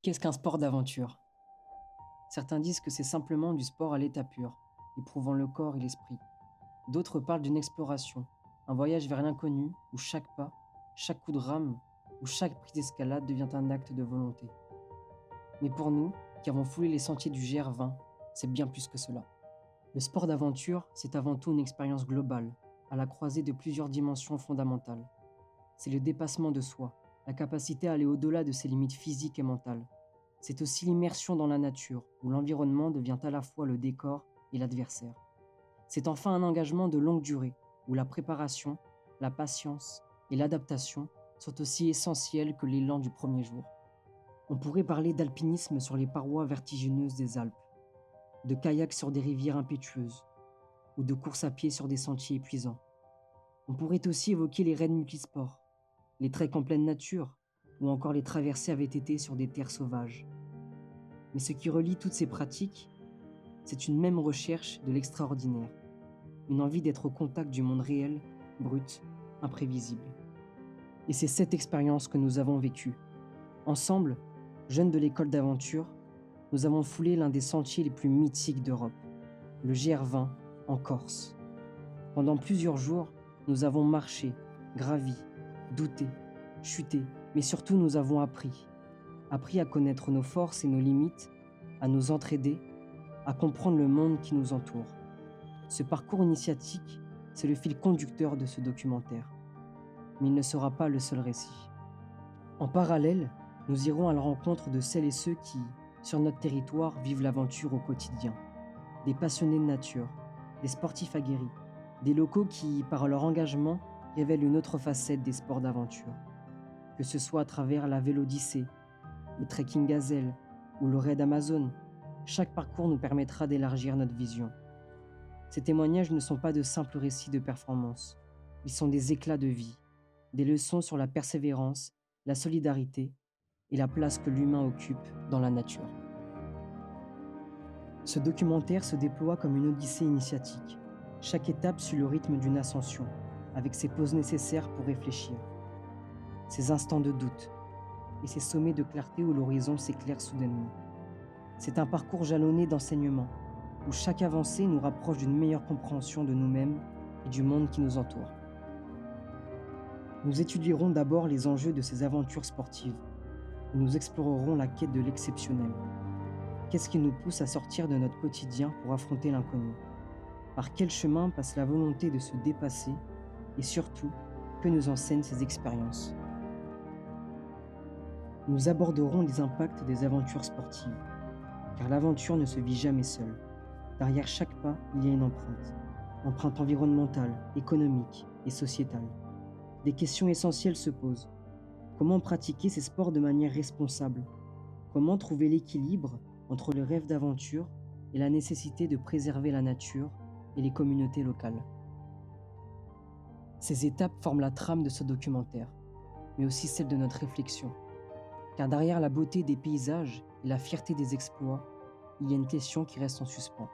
Qu'est-ce qu'un sport d'aventure? Certains disent que c'est simplement du sport à l'état pur, éprouvant le corps et l'esprit. D'autres parlent d'une exploration, un voyage vers l'inconnu où chaque pas, chaque coup de rame ou chaque prise d'escalade devient un acte de volonté. Mais pour nous, qui avons foulé les sentiers du GR20, c'est bien plus que cela. Le sport d'aventure, c'est avant tout une expérience globale, à la croisée de plusieurs dimensions fondamentales. C'est le dépassement de soi, la capacité à aller au-delà de ses limites physiques et mentales. C'est aussi l'immersion dans la nature, où l'environnement devient à la fois le décor et l'adversaire. C'est enfin un engagement de longue durée, où la préparation, la patience et l'adaptation sont aussi essentielles que l'élan du premier jour. On pourrait parler d'alpinisme sur les parois vertigineuses des Alpes, de kayak sur des rivières impétueuses, ou de course à pied sur des sentiers épuisants. On pourrait aussi évoquer les raids multisports, les treks en pleine nature, ou encore les traversées à VTT sur des terres sauvages. Mais ce qui relie toutes ces pratiques, c'est une même recherche de l'extraordinaire, une envie d'être au contact du monde réel, brut, imprévisible. Et c'est cette expérience que nous avons vécue. Ensemble, jeunes de l'école d'aventure, nous avons foulé l'un des sentiers les plus mythiques d'Europe, le GR20 en Corse. Pendant plusieurs jours, nous avons marché, gravi, douté, chuté, mais surtout nous avons appris. Appris à connaître nos forces et nos limites, à nous entraider, à comprendre le monde qui nous entoure. Ce parcours initiatique, c'est le fil conducteur de ce documentaire. Mais il ne sera pas le seul récit. En parallèle, nous irons à la rencontre de celles et ceux qui, sur notre territoire, vivent l'aventure au quotidien. Des passionnés de nature, des sportifs aguerris, des locaux qui, par leur engagement, révèlent une autre facette des sports d'aventure. Que ce soit à travers la Vélodyssée, le trekking gazelle ou le raid Amazon, chaque parcours nous permettra d'élargir notre vision. Ces témoignages ne sont pas de simples récits de performance, ils sont des éclats de vie, des leçons sur la persévérance, la solidarité et la place que l'humain occupe dans la nature. Ce documentaire se déploie comme une odyssée initiatique, chaque étape suit le rythme d'une ascension, avec ses pauses nécessaires pour réfléchir, ses instants de doute et ses sommets de clarté où l'horizon s'éclaire soudainement. C'est un parcours jalonné d'enseignements, où chaque avancée nous rapproche d'une meilleure compréhension de nous-mêmes et du monde qui nous entoure. Nous étudierons d'abord les enjeux de ces aventures sportives, et nous explorerons la quête de l'exceptionnel. Qu'est-ce qui nous pousse à sortir de notre quotidien pour affronter l'inconnu? Par quel chemin passe la volonté de se dépasser? Et surtout, que nous enseignent ces expériences? Nous aborderons les impacts des aventures sportives, car l'aventure ne se vit jamais seule. Derrière chaque pas, il y a une empreinte. Empreinte environnementale, économique et sociétale. Des questions essentielles se posent. Comment pratiquer ces sports de manière responsable? Comment trouver l'équilibre entre le rêve d'aventure et la nécessité de préserver la nature et les communautés locales? Ces étapes forment la trame de ce documentaire, mais aussi celle de notre réflexion. Car derrière la beauté des paysages et la fierté des exploits, il y a une question qui reste en suspens.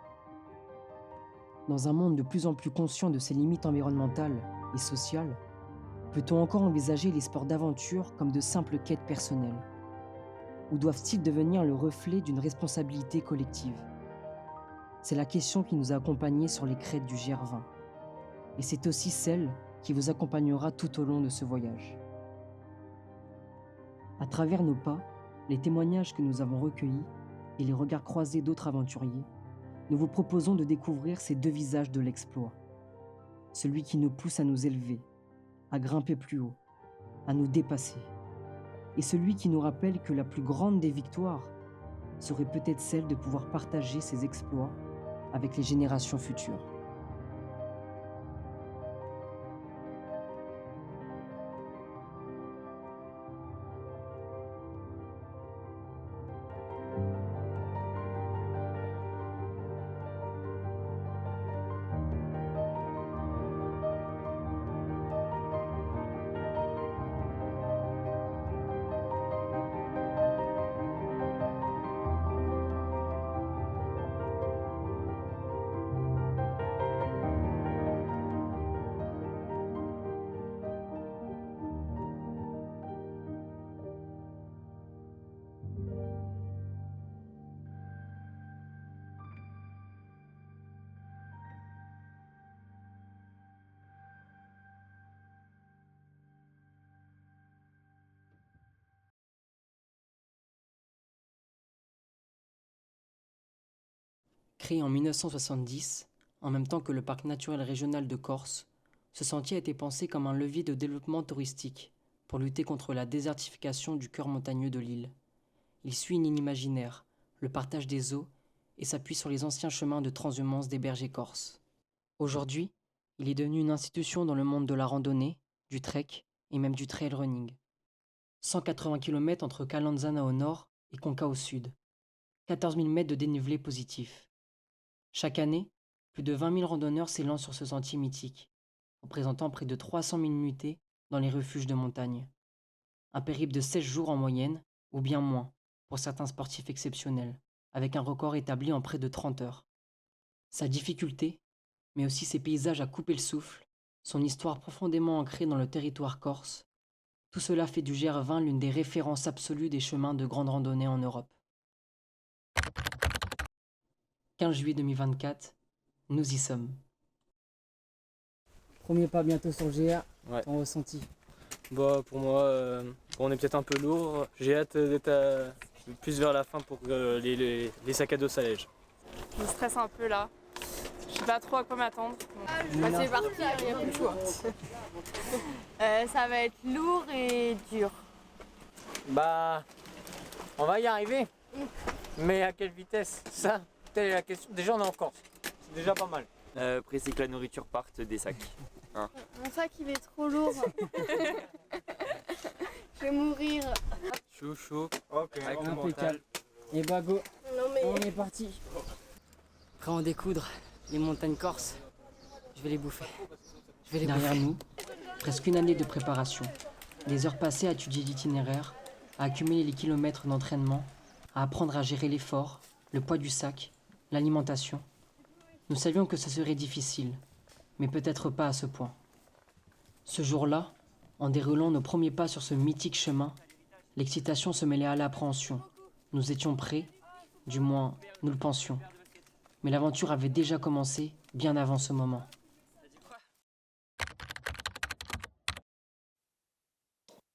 Dans un monde de plus en plus conscient de ses limites environnementales et sociales, peut-on encore envisager les sports d'aventure comme de simples quêtes personnelles? Ou doivent-ils devenir le reflet d'une responsabilité collective? C'est la question qui nous a accompagnés sur les crêtes du GR20. Et c'est aussi celle qui vous accompagnera tout au long de ce voyage. À travers nos pas, les témoignages que nous avons recueillis et les regards croisés d'autres aventuriers, nous vous proposons de découvrir ces deux visages de l'exploit. Celui qui nous pousse à nous élever, à grimper plus haut, à nous dépasser. Et celui qui nous rappelle que la plus grande des victoires serait peut-être celle de pouvoir partager ses exploits avec les générations futures. Créé en 1970, en même temps que le parc naturel régional de Corse, ce sentier a été pensé comme un levier de développement touristique pour lutter contre la désertification du cœur montagneux de l'île. Il suit une ligne imaginaire, le partage des eaux, et s'appuie sur les anciens chemins de transhumance des bergers corses. Aujourd'hui, il est devenu une institution dans le monde de la randonnée, du trek et même du trail running. 180 km entre Calanzana au nord et Conca au sud. 14 000 mètres de dénivelé positif. Chaque année, plus de 20 000 randonneurs s'élancent sur ce sentier mythique, représentant près de 300 000 nuitées dans les refuges de montagne. Un périple de 16 jours en moyenne, ou bien moins, pour certains sportifs exceptionnels, avec un record établi en près de 30 heures. Sa difficulté, mais aussi ses paysages à couper le souffle, son histoire profondément ancrée dans le territoire corse, tout cela fait du GR20 l'une des références absolues des chemins de grande randonnée en Europe. 15 juillet 2024, nous y sommes. Premier pas bientôt sur le GR, Ouais. ton ressenti. Bah, pour moi, on est peut-être un peu lourd. J'ai hâte d'être plus vers la fin pour que les sacs à dos s'allègent. Je stresse un peu là. Je sais pas trop à quoi m'attendre. Nina. C'est parti, il n'y a plus de choix. Ça va être lourd et dur. Bah, on va y arriver. Mais à quelle vitesse? Ça, telle est la question. Déjà, on est en Corse. C'est déjà pas mal. Après, c'est que la nourriture parte des sacs. Mon sac il est trop lourd. Je vais mourir. Chaud. Ok, Impeccable. Et bah go, Non on est parti. Prêt à en découdre les montagnes corses. Je vais les bouffer. Derrière nous, presque une année de préparation, des heures passées à étudier l'itinéraire, à accumuler les kilomètres d'entraînement, à apprendre à gérer l'effort, le poids du sac, l'alimentation. Nous savions que ce serait difficile, mais peut-être pas à ce point. Ce jour-là, en déroulant nos premiers pas sur ce mythique chemin, l'excitation se mêlait à l'appréhension. Nous étions prêts, du moins nous le pensions. Mais l'aventure avait déjà commencé bien avant ce moment.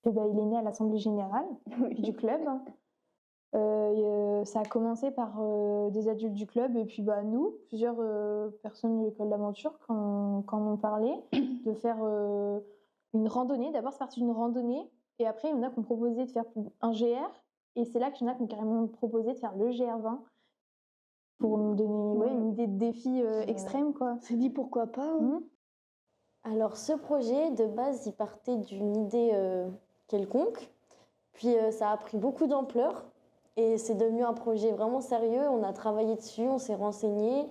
Eh ben, il est né à l'Assemblée générale du club. Ça a commencé par des adultes du club et puis nous, plusieurs personnes de l'école d'aventure, quand on en parlait, de faire une randonnée. D'abord, c'est parti d'une randonnée et après, il y en a qui ont proposé de faire un GR et c'est là qu'il y en a qui ont carrément proposé de faire le GR20 pour nous donner une idée de défi extrême, quoi. On s'est dit pourquoi pas. Hein. Alors ce projet, de base, il partait d'une idée quelconque. Puis ça a pris beaucoup d'ampleur et c'est devenu un projet vraiment sérieux. On a travaillé dessus, on s'est renseigné.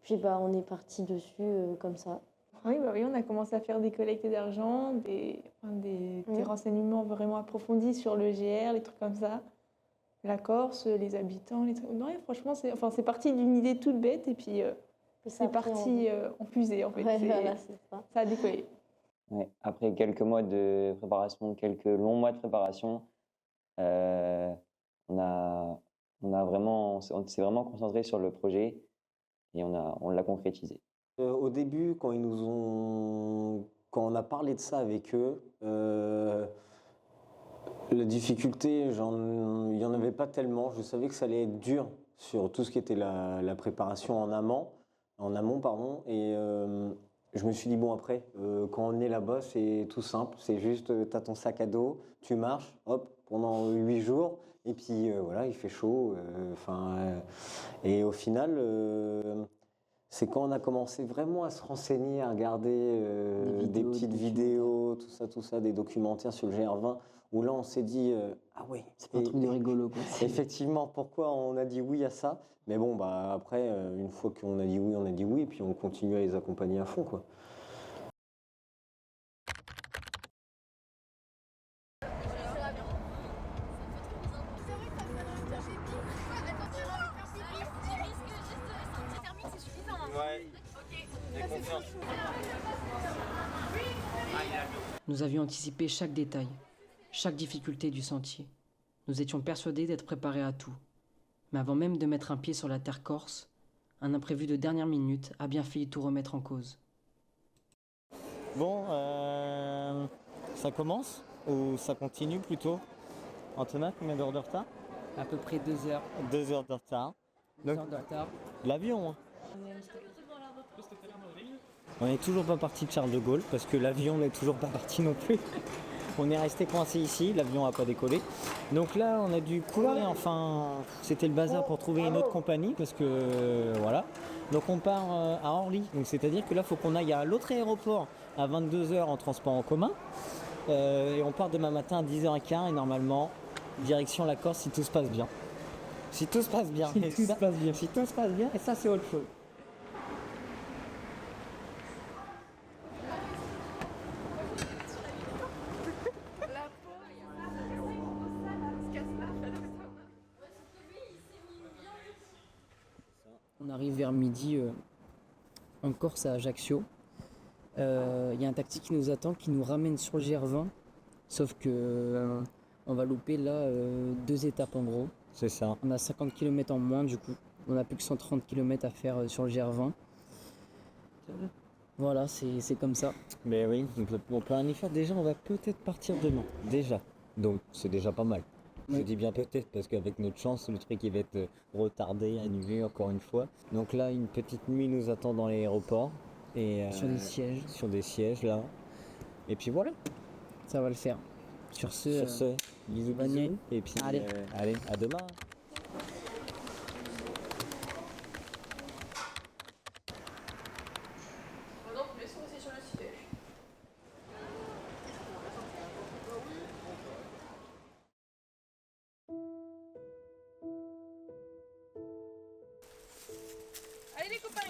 Puis on est parti dessus comme ça. Oui, on a commencé à faire des collectes d'argent, des renseignements vraiment approfondis sur le GR, les trucs comme ça. La Corse, les habitants, les trucs. Non, franchement, c'est parti d'une idée toute bête et puis c'est parti en fusée en fait. Ouais, voilà, c'est ça. Ça a décollé. Ouais, après quelques mois de préparation, quelques longs mois de préparation, on s'est vraiment concentré sur le projet et on l'a concrétisé. Au début, quand on a parlé de ça avec eux, la difficulté, il n'y en avait pas tellement. Je savais que ça allait être dur sur tout ce qui était la préparation en amont, et je me suis dit, bon, après, quand on est là-bas, c'est tout simple. C'est juste, tu as ton sac à dos, tu marches, hop, pendant 8 jours, et puis voilà, il fait chaud. Et au final, c'est quand on a commencé vraiment à se renseigner, à regarder des petites vidéos, tout ça, des documentaires sur le GR20, où là, on s'est dit, ah ouais, C'est pas un truc de rigolo, quoi. effectivement, pourquoi on a dit oui à ça? Mais bon, après, une fois qu'on a dit oui, on a dit oui, et puis on continue à les accompagner à fond, quoi. Nous avions anticipé chaque détail, chaque difficulté du sentier. Nous étions persuadés d'être préparés à tout. Mais avant même de mettre un pied sur la terre corse, un imprévu de dernière minute a bien failli tout remettre en cause. Bon, ça commence ou ça continue plutôt? Antonin, combien d'heures de retard? À peu près 2 heures. 2 heures de retard. 2 heures de retard. L'avion, hein. On n'est toujours pas parti de Charles de Gaulle parce que l'avion n'est toujours pas parti non plus. On est resté coincé ici, l'avion n'a pas décollé. Donc là, on a dû courir, enfin, c'était le bazar pour trouver une autre compagnie parce que voilà. Donc on part à Orly. Donc c'est-à-dire que là, il faut qu'on aille à l'autre aéroport à 22h en transport en commun. Et on part demain matin à 10h15 et normalement, direction la Corse si tout se passe bien. Si tout se passe bien. Si tout se passe bien. Si tout se passe bien, et ça c'est autre chose. On arrive vers midi en Corse à Ajaccio. Il y a un taxi qui nous attend, qui nous ramène sur le GR20. Sauf que on va louper là 2 étapes en gros. C'est ça. On a 50 km en moins du coup. On n'a plus que 130 km à faire sur le GR20. Voilà, c'est comme ça. Mais oui, on peut rien y faire. Déjà, on va peut-être partir demain. Déjà. Donc c'est déjà pas mal. Je dis bien peut-être parce qu'avec notre chance, le truc il va être retardé, annulé encore une fois. Donc là, une petite nuit nous attend dans l'aéroport. Et, Sur des sièges. Sur des sièges là. Et puis voilà. Ça va le faire. Sur ce, bisous, bonne nuit. bisous. Et puis Allez. allez, à demain. Allez les copains.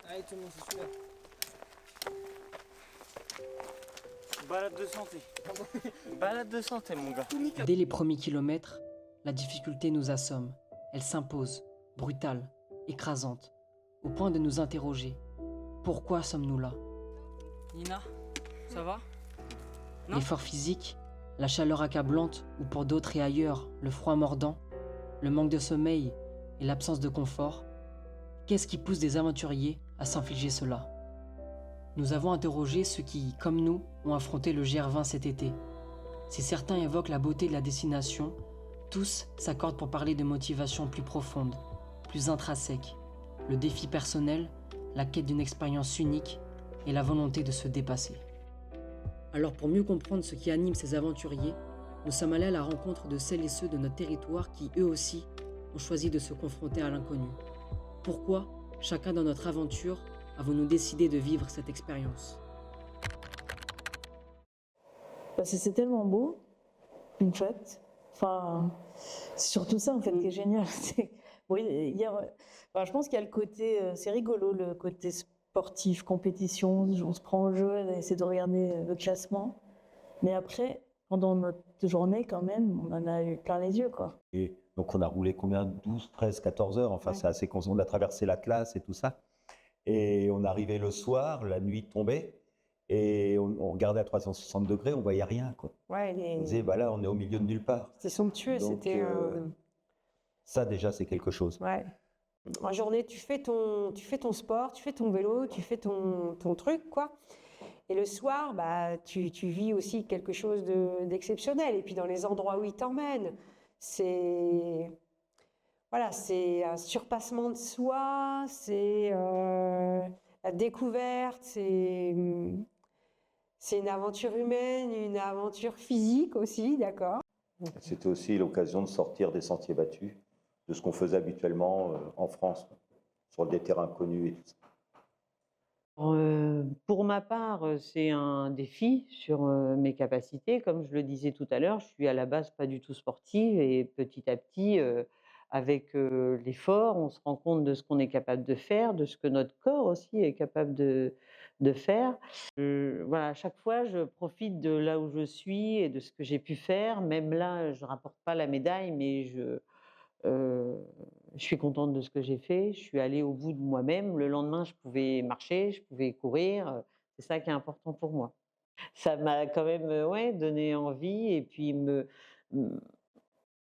Allez tout le monde, c'est celui-là. Balade de santé. Balade de santé mon gars. Dès les premiers kilomètres, la difficulté nous assomme. Elle s'impose, brutale, écrasante, au point de nous interroger. Pourquoi sommes-nous là? Nina, ça va? L'effort physique, la chaleur accablante ou pour d'autres et ailleurs, le froid mordant, le manque de sommeil et l'absence de confort, qu'est-ce qui pousse des aventuriers à s'infliger cela? Nous avons interrogé ceux qui, comme nous, ont affronté le GR20 cet été. Si certains évoquent la beauté de la destination, tous s'accordent pour parler de motivations plus profondes, plus intrinsèques, le défi personnel, la quête d'une expérience unique et la volonté de se dépasser. Alors pour mieux comprendre ce qui anime ces aventuriers, nous sommes allés à la rencontre de celles et ceux de notre territoire qui, eux aussi, ont choisi de se confronter à l'inconnu. Pourquoi, chacun dans notre aventure, avons-nous décidé de vivre cette expérience? Parce que c'est tellement beau, une fête. Enfin, c'est surtout ça en fait qui est génial. Oui, je pense qu'il y a le côté, c'est rigolo, le côté sportif, compétition, on se prend au jeu, on essaie de regarder le classement. Mais après, pendant notre journée quand même, on en a eu plein les yeux quoi. Et donc on a roulé combien? 12, 13, 14 heures, enfin c'est assez constant. On a traversé la classe et tout ça. Et on arrivait le soir, la nuit tombait, et on regardait à 360 degrés, on voyait rien quoi. Ouais, On disait, bah là on est au milieu de nulle part. c'est somptueux, Donc, c'était... ça déjà c'est quelque chose. Ouais. En journée, tu fais ton sport, tu fais ton vélo, tu fais ton truc, quoi. Et le soir, bah, tu vis aussi quelque chose d'exceptionnel. Et puis dans les endroits où ils t'emmènent, c'est un surpassement de soi, c'est la découverte, c'est une aventure humaine, une aventure physique aussi, d'accord? C'était aussi l'occasion de sortir des sentiers battus, de ce qu'on faisait habituellement en France, sur des terrains connus et tout ça. Pour ma part, c'est un défi sur mes capacités. Comme je le disais tout à l'heure, je suis à la base pas du tout sportive et petit à petit, avec l'effort, on se rend compte de ce qu'on est capable de faire, de ce que notre corps aussi est capable de faire. Voilà, à chaque fois, je profite de là où je suis et de ce que j'ai pu faire. Même là, je rapporte pas la médaille, mais je suis contente de ce que j'ai fait. Je suis allée au bout de moi-même. Le lendemain, je pouvais marcher, je pouvais courir. C'est ça qui est important pour moi. Ça m'a quand même donné envie et puis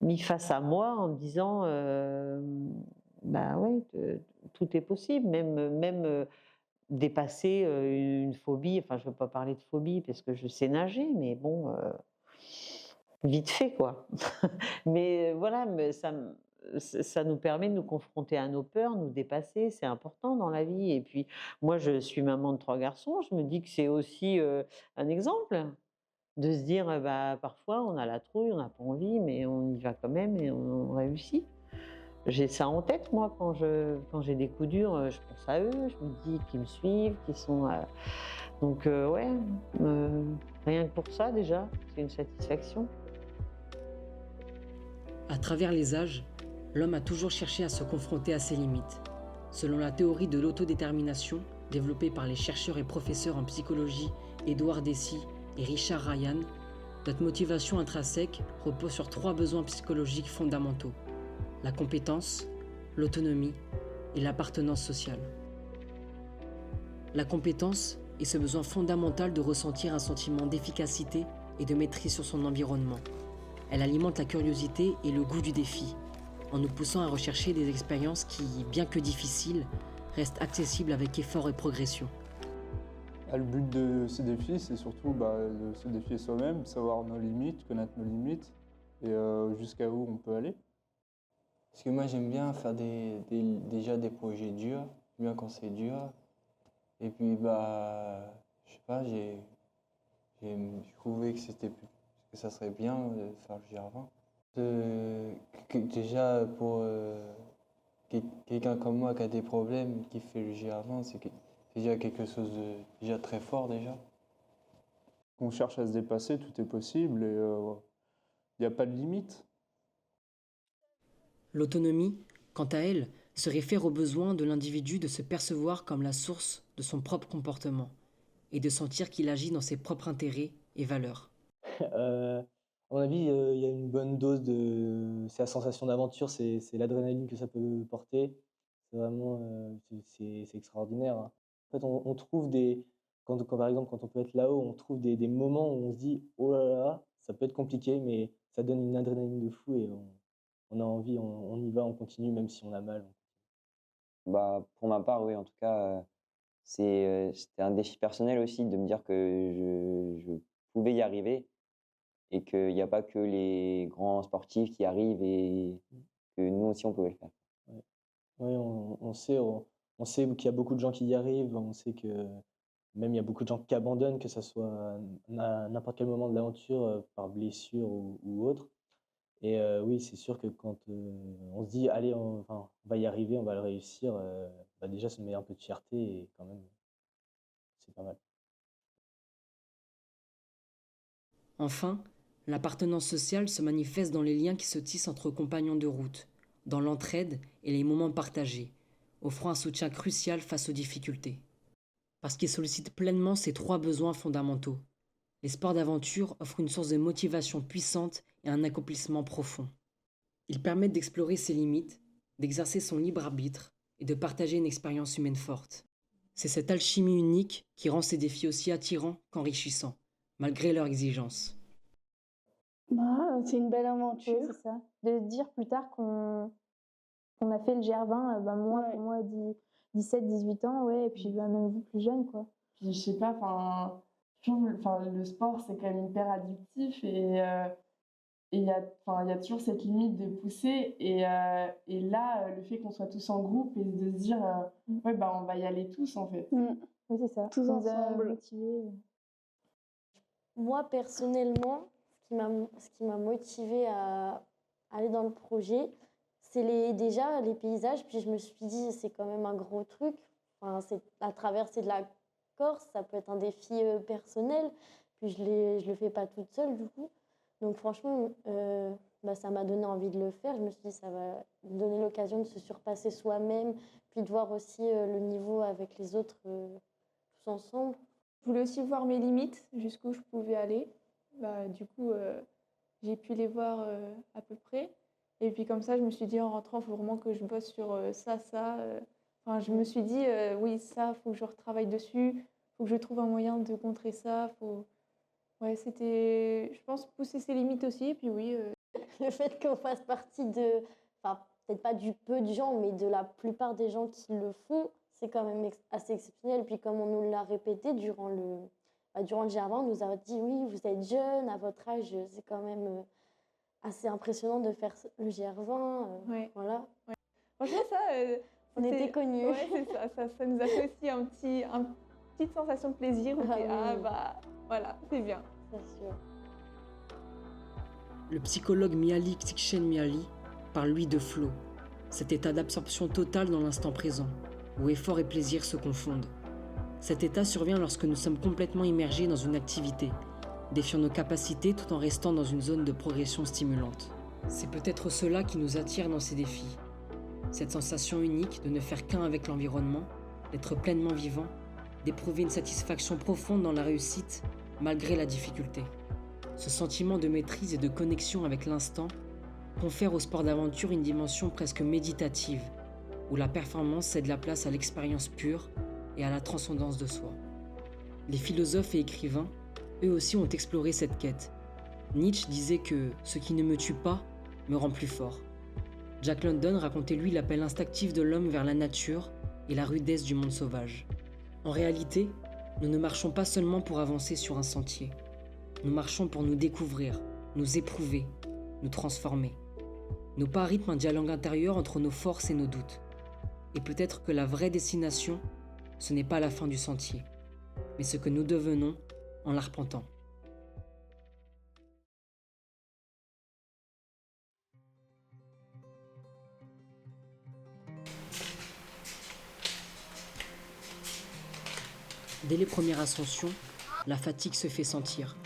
mis face à moi en me disant tout est possible, même dépasser une phobie. Enfin, je ne veux pas parler de phobie parce que je sais nager, mais bon, vite fait quoi. Mais voilà, ça nous permet de nous confronter à nos peurs, nous dépasser, c'est important dans la vie. Et puis, moi, je suis maman de 3 garçons, je me dis que c'est aussi un exemple de se dire, bah, parfois, on a la trouille, on n'a pas envie, mais on y va quand même et on réussit. J'ai ça en tête, moi, quand j'ai des coups durs, je pense à eux, je me dis qu'ils me suivent, qu'ils sont... Donc, ouais, rien que pour ça, déjà, c'est une satisfaction. À travers les âges, l'homme a toujours cherché à se confronter à ses limites. Selon la théorie de l'autodétermination, développée par les chercheurs et professeurs en psychologie Édouard Dessy et Richard Ryan, notre motivation intrinsèque repose sur 3 besoins psychologiques fondamentaux: la compétence, l'autonomie et l'appartenance sociale. La compétence est ce besoin fondamental de ressentir un sentiment d'efficacité et de maîtrise sur son environnement. Elle alimente la curiosité et le goût du défi, en nous poussant à rechercher des expériences qui, bien que difficiles, restent accessibles avec effort et progression. Le but de ces défis, c'est surtout de se défier soi-même, savoir nos limites, connaître nos limites et jusqu'à où on peut aller. Parce que moi, j'aime bien faire déjà des projets durs, bien quand c'est dur. Et puis, je sais pas, j'ai trouvé que ça serait bien de faire le GR20. Déjà, pour quelqu'un comme moi qui a des problèmes, qui fait le GR20, c'est déjà quelque chose de déjà très fort déjà. On cherche à se dépasser, tout est possible et il n'y a pas de limite. L'autonomie, quant à elle, se réfère au besoin de l'individu de se percevoir comme la source de son propre comportement et de sentir qu'il agit dans ses propres intérêts et valeurs. À mon avis, il y a une bonne dose de... C'est la sensation d'aventure, c'est l'adrénaline que ça peut porter. C'est vraiment... c'est extraordinaire. En fait, on trouve des... par exemple, quand on peut être là-haut, on trouve des moments où on se dit « Oh là là, ça peut être compliqué, mais ça donne une adrénaline de fou et on a envie, on y va, on continue même si on a mal. » Pour ma part, oui, en tout cas, c'était un défi personnel aussi de me dire que je pouvais y arriver et qu'il n'y a pas que les grands sportifs qui arrivent et que nous aussi, on pouvait le faire. Oui, on sait qu'il y a beaucoup de gens qui y arrivent, on sait que même il y a beaucoup de gens qui abandonnent, que ce soit à n'importe quel moment de l'aventure, par blessure ou autre. Et oui, c'est sûr que quand on se dit, allez, on va y arriver, on va le réussir, déjà, ça met un peu de fierté et quand même, c'est pas mal. Enfin, l'appartenance sociale se manifeste dans les liens qui se tissent entre compagnons de route, dans l'entraide et les moments partagés, offrant un soutien crucial face aux difficultés. Parce qu'ils sollicitent pleinement ces 3 besoins fondamentaux. Les sports d'aventure offrent une source de motivation puissante et un accomplissement profond. Ils permettent d'explorer ses limites, d'exercer son libre arbitre et de partager une expérience humaine forte. C'est cette alchimie unique qui rend ces défis aussi attirants qu'enrichissants, malgré leur exigence. C'est une belle aventure. Oui, c'est ça. De se dire plus tard qu'on a fait le GR20, pour moi, 17, 18 ans, ouais, et puis même vous plus jeune, quoi. Puis je sais pas, je trouve, le sport, c'est quand même hyper addictif et il y a toujours cette limite de pousser. Et là, le fait qu'on soit tous en groupe et de se dire, on va y aller tous, en fait. Oui, c'est ça. Tous ensemble. Moi, personnellement, ce qui m'a motivée à aller dans le projet, c'est déjà les paysages. Puis je me suis dit, c'est quand même un gros truc. C'est à traverser de la Corse, ça peut être un défi personnel. Puis je le fais pas toute seule, du coup. Donc franchement, ça m'a donné envie de le faire. Je me suis dit, ça va donner l'occasion de se surpasser soi-même, puis de voir aussi le niveau avec les autres tous ensemble. Je voulais aussi voir mes limites, jusqu'où je pouvais aller. Du coup, j'ai pu les voir à peu près. Et puis comme ça, je me suis dit, en rentrant, il faut vraiment que je bosse sur ça. Je me suis dit, oui, ça, il faut que je retravaille dessus. Il faut que je trouve un moyen de contrer ça. Ouais, c'était, je pense, pousser ses limites aussi. Et puis oui. Le fait qu'on fasse partie de, peut-être pas du peu de gens, mais de la plupart des gens qui le font, c'est quand même assez exceptionnel. Puis comme on nous l'a répété durant le GR20, on nous a dit, oui, vous êtes jeune, à votre âge, c'est quand même assez impressionnant de faire le GR20. Voilà. Franchement, ça, on était connus. Ouais, c'est ça. Ça nous a fait aussi une petite sensation de plaisir. On était, voilà, c'est bien. C'est sûr. Le psychologue Mihaly Csikszentmihalyi parle lui de flow, cet état d'absorption totale dans l'instant présent, où effort et plaisir se confondent. Cet état survient lorsque nous sommes complètement immergés dans une activité, défiant nos capacités tout en restant dans une zone de progression stimulante. C'est peut-être cela qui nous attire dans ces défis. Cette sensation unique de ne faire qu'un avec l'environnement, d'être pleinement vivant, d'éprouver une satisfaction profonde dans la réussite malgré la difficulté. Ce sentiment de maîtrise et de connexion avec l'instant confère au sport d'aventure une dimension presque méditative, où la performance cède la place à l'expérience pure et à la transcendance de soi. Les philosophes et écrivains, eux aussi, ont exploré cette quête. Nietzsche disait que « ce qui ne me tue pas me rend plus fort ». Jack London racontait lui l'appel instinctif de l'homme vers la nature et la rudesse du monde sauvage. En réalité, nous ne marchons pas seulement pour avancer sur un sentier. Nous marchons pour nous découvrir, nous éprouver, nous transformer. Nos pas rythment un dialogue intérieur entre nos forces et nos doutes. Et peut-être que la vraie destination, ce n'est pas la fin du sentier, mais ce que nous devenons en l'arpentant. Dès les premières ascensions, la fatigue se fait sentir.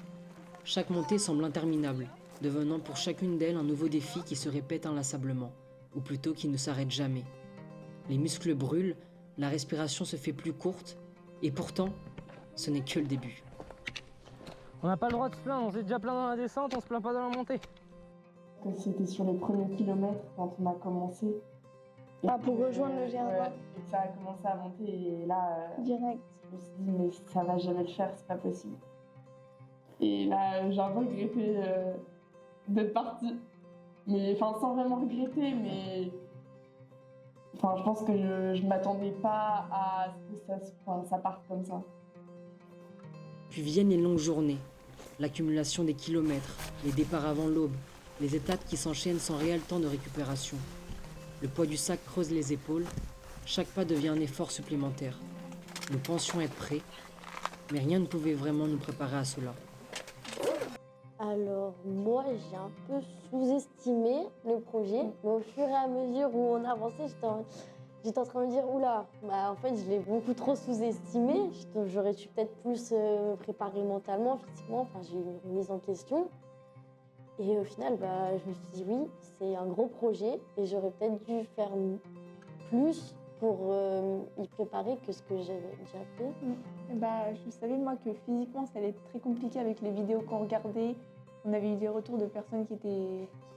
Chaque montée semble interminable, devenant pour chacune d'elles un nouveau défi qui se répète inlassablement, ou plutôt qui ne s'arrête jamais. Les muscles brûlent, la respiration se fait plus courte, et pourtant, ce n'est que le début. On n'a pas le droit de se plaindre, on s'est déjà plaint dans la descente, on se plaint pas dans la montée. C'était sur les premiers kilomètres quand on a commencé. Pour rejoindre le GR20. Ouais, et que ça a commencé à monter et là, direct. Je me suis dit mais ça va jamais le faire, c'est pas possible. Et là, j'ai un peu regretté d'être partie. Mais enfin, sans vraiment regretter, mais enfin, je pense que je m'attendais pas à ce que ça parte comme ça. Puis viennent les longues journées, l'accumulation des kilomètres, les départs avant l'aube, les étapes qui s'enchaînent sans réel temps de récupération. Le poids du sac creuse les épaules, chaque pas devient un effort supplémentaire. Nous pensions être prêts, mais rien ne pouvait vraiment nous préparer à cela. Alors moi, j'ai un peu sous-estimé le projet, mais au fur et à mesure où on avançait, j'étais en train de me dire, oula, en fait, je l'ai beaucoup trop sous-estimé. J'aurais dû peut-être plus me préparer mentalement, physiquement. Enfin, j'ai eu une remise en question. Et au final, je me suis dit, oui, c'est un gros projet et j'aurais peut-être dû faire plus pour y préparer que ce que j'avais déjà fait. Je savais, moi, que physiquement, ça allait être très compliqué avec les vidéos qu'on regardait. On avait eu des retours de personnes qui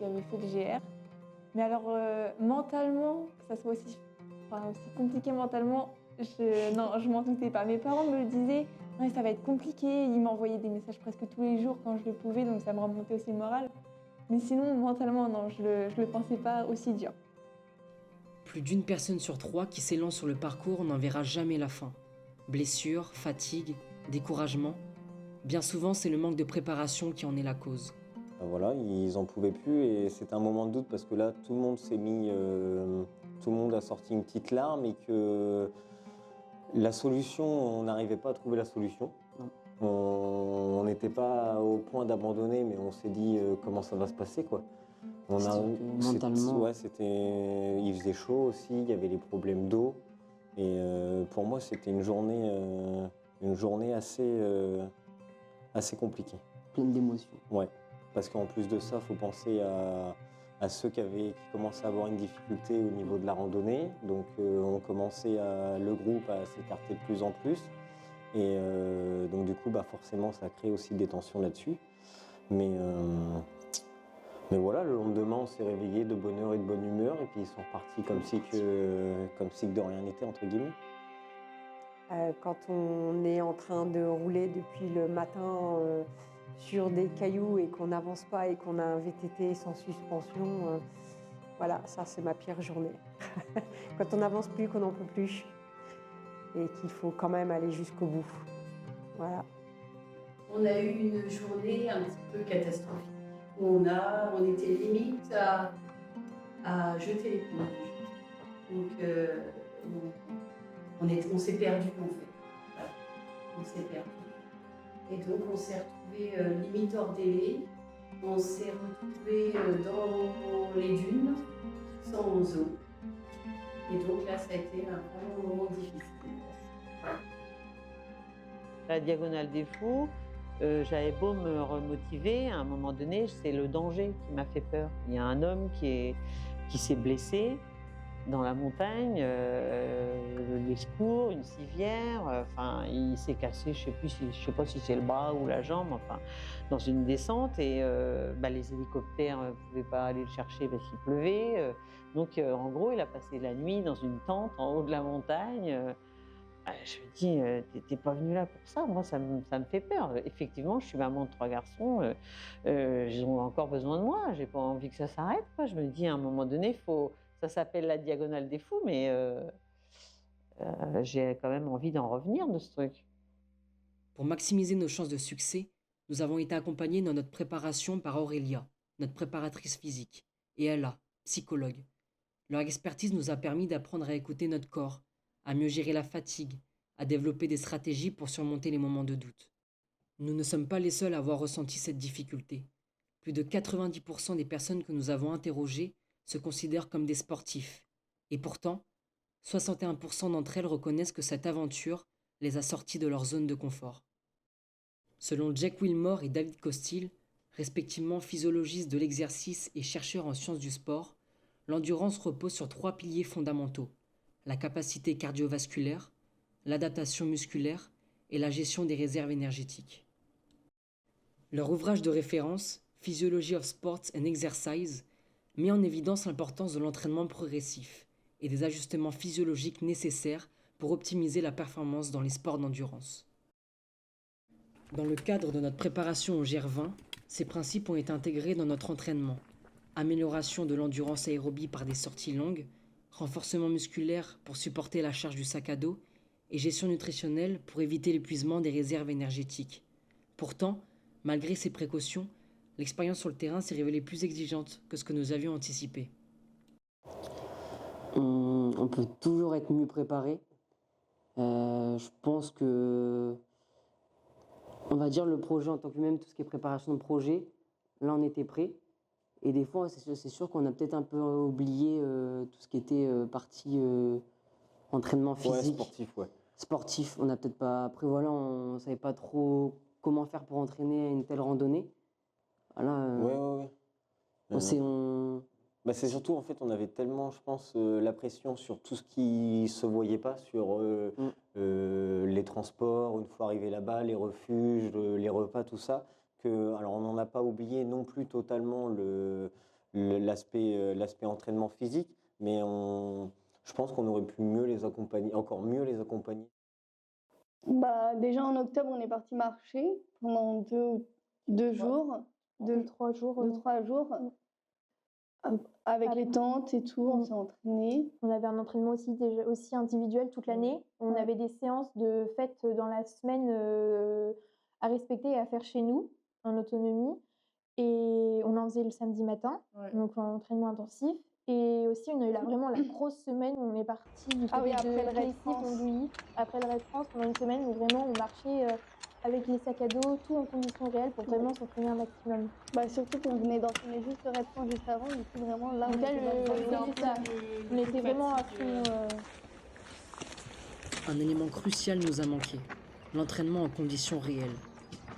avaient fait le GR. Mais alors, mentalement, que ça soit aussi compliqué mentalement, je m'en doutais pas. Mes parents me le disaient, ouais, ça va être compliqué. Ils m'envoyaient des messages presque tous les jours quand je le pouvais, donc ça me remontait aussi le moral. Mais sinon, mentalement, non, je le pensais pas aussi dur. Plus d'une personne sur 3 qui s'élance sur le parcours n'en verra jamais la fin. Blessures, fatigue, découragement. Bien souvent, c'est le manque de préparation qui en est la cause. Voilà, ils en pouvaient plus et c'était un moment de doute parce que là, tout le monde s'est mis... tout le monde a sorti une petite larme et que la solution, on n'arrivait pas à trouver la solution. On n'était pas au point d'abandonner, mais on s'est dit comment ça va se passer, quoi. Mentalement. Ouais, il faisait chaud aussi, il y avait les problèmes d'eau. Et pour moi, c'était une journée assez compliquée. Pleine d'émotions. Ouais, parce qu'en plus de ça, il faut penser à ceux qui commençaient à avoir une difficulté au niveau de la randonnée. Donc on commençait le groupe à s'écarter de plus en plus. Et donc du coup, forcément, ça crée aussi des tensions là-dessus. Mais voilà, le lendemain, on s'est réveillé de bonne heure et de bonne humeur. Et puis ils sont repartis comme si de rien n'était, entre guillemets. Quand on est en train de rouler depuis le matin sur des cailloux et qu'on n'avance pas et qu'on a un VTT sans suspension, voilà, ça c'est ma pire journée. Quand on n'avance plus, qu'on n'en peut plus et qu'il faut quand même aller jusqu'au bout. Voilà. On a eu une journée un petit peu catastrophique où on était limite à jeter l'éponge. Donc on s'est perdu en fait. Voilà. On s'est perdu. Et donc on s'est retrouvé limite hors délai. On s'est retrouvé dans les dunes, sans eau. Et donc là, ça a été un grand moment difficile. La Diagonale des Fous, j'avais beau me remotiver, à un moment donné, c'est le danger qui m'a fait peur. Il y a un homme qui s'est blessé dans la montagne, les secours, une civière, enfin, il s'est cassé, je sais pas si c'est le bras ou la jambe, enfin, dans une descente, et les hélicoptères ne pouvaient pas aller le chercher parce qu'il pleuvait. Donc, en gros, il a passé la nuit dans une tente en haut de la montagne. Je me dis, t'es pas venu là pour ça, moi ça me fait peur. Effectivement, je suis maman de 3 garçons, ils ont encore besoin de moi, j'ai pas envie que ça s'arrête. Je me dis, à un moment donné, ça s'appelle la Diagonale des Fous, mais j'ai quand même envie d'en revenir de ce truc. Pour maximiser nos chances de succès, nous avons été accompagnés dans notre préparation par Aurélia, notre préparatrice physique, et Ella, psychologue. Leur expertise nous a permis d'apprendre à écouter notre corps, à mieux gérer la fatigue, à développer des stratégies pour surmonter les moments de doute. Nous ne sommes pas les seuls à avoir ressenti cette difficulté. Plus de 90% des personnes que nous avons interrogées se considèrent comme des sportifs. Et pourtant, 61% d'entre elles reconnaissent que cette aventure les a sorties de leur zone de confort. Selon Jack Wilmore et David Costil, respectivement physiologistes de l'exercice et chercheurs en sciences du sport, l'endurance repose sur 3 piliers fondamentaux: la capacité cardiovasculaire, l'adaptation musculaire et la gestion des réserves énergétiques. Leur ouvrage de référence, Physiology of Sports and Exercise, met en évidence l'importance de l'entraînement progressif et des ajustements physiologiques nécessaires pour optimiser la performance dans les sports d'endurance. Dans le cadre de notre préparation au GR20, ces principes ont été intégrés dans notre entraînement. Amélioration de l'endurance aérobie par des sorties longues, renforcement musculaire pour supporter la charge du sac à dos et gestion nutritionnelle pour éviter l'épuisement des réserves énergétiques. Pourtant, malgré ces précautions, l'expérience sur le terrain s'est révélée plus exigeante que ce que nous avions anticipé. On peut toujours être mieux préparé. Je pense que, on va dire, le projet en tant que même, tout ce qui est préparation de projet, là on était prêt. Et des fois, c'est sûr qu'on a peut-être un peu oublié tout ce qui était partie entraînement physique. Sportif, ouais. Sportif, on n'a peut-être pas. Après, voilà, on ne savait pas trop comment faire pour entraîner à une telle randonnée. Voilà, c'est surtout, en fait, on avait tellement, je pense, la pression sur tout ce qui se voyait pas, sur les transports, une fois arrivé là-bas, les refuges, les repas, tout ça. Alors on n'en a pas oublié non plus totalement l'aspect entraînement physique, mais je pense qu'on aurait pu mieux les accompagner, encore mieux les accompagner. Déjà en octobre, on est parti marcher pendant deux jours. 2-3 jours. 2-3 jours. Avec les tentes et tout, on s'est entraîné. On avait un entraînement aussi individuel toute l'année. On avait des séances de fêtes dans la semaine à respecter et à faire chez nous, en autonomie. Et on en faisait le samedi matin, donc un entraînement intensif. Et aussi, on a eu vraiment la grosse semaine où on est parti du côté après le Raid France. Après le Raid France, pendant une semaine où vraiment on marchait avec les sacs à dos, tout en conditions réelles pour vraiment s'entraîner un maximum. Surtout qu'on venait d'entraîner juste le Raid France juste avant, du coup vraiment là on était vraiment à fond. Un élément crucial nous a manqué, l'entraînement en conditions réelles.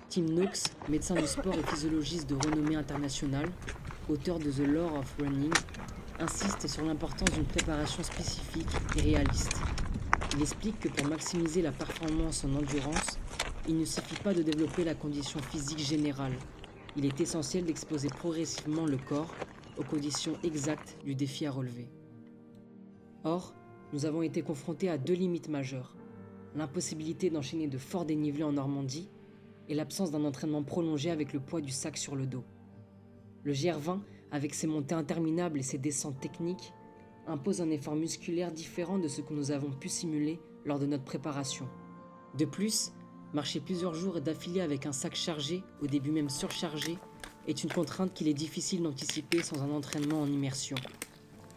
Tim Noakes, médecin du sport et physiologiste de renommée internationale, auteur de The Lore of Running, insiste sur l'importance d'une préparation spécifique et réaliste. Il explique que pour maximiser la performance en endurance, il ne suffit pas de développer la condition physique générale. Il est essentiel d'exposer progressivement le corps aux conditions exactes du défi à relever. Or, nous avons été confrontés à 2 limites majeures. L'impossibilité d'enchaîner de forts dénivelés en Normandie et l'absence d'un entraînement prolongé avec le poids du sac sur le dos. Le GR20, avec ses montées interminables et ses descentes techniques, impose un effort musculaire différent de ce que nous avons pu simuler lors de notre préparation. De plus, marcher plusieurs jours d'affilée avec un sac chargé, au début même surchargé, est une contrainte qu'il est difficile d'anticiper sans un entraînement en immersion.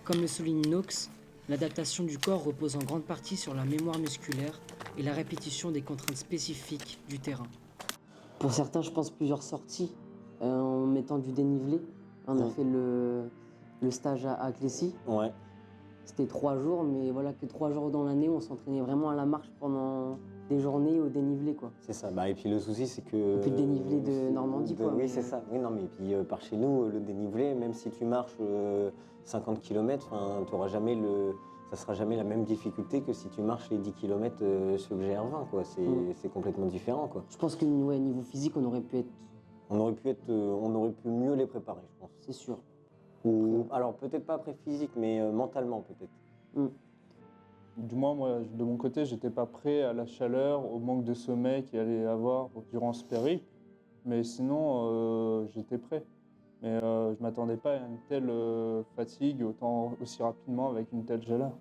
Comme le souligne Knox, l'adaptation du corps repose en grande partie sur la mémoire musculaire et la répétition des contraintes spécifiques du terrain. Pour certains, je pense plusieurs sorties en mettant du dénivelé. On a fait le stage à Clécy. Ouais. C'était 3 jours, mais voilà que 3 jours dans l'année, on s'entraînait vraiment à la marche pendant des journées au dénivelé, quoi. C'est ça. Bah, et puis le souci, c'est que... Et puis le dénivelé de Normandie, quoi. Oui, c'est ça. Oui, non, mais puis par chez nous, le dénivelé, même si tu marches 50 km, ça sera jamais la même difficulté que si tu marches les 10 km sur le GR20, quoi. C'est complètement différent, quoi. Je pense que niveau physique, on aurait pu être... On aurait pu mieux les préparer, je pense. C'est sûr. Ou, alors peut-être pas après physique, mais mentalement peut-être. Du moins, moi, de mon côté, j'étais pas prêt à la chaleur, au manque de sommeil qu'il allait y avoir durant ce périple. Mais sinon, j'étais prêt. Mais je m'attendais pas à une telle fatigue aussi rapidement avec une telle chaleur.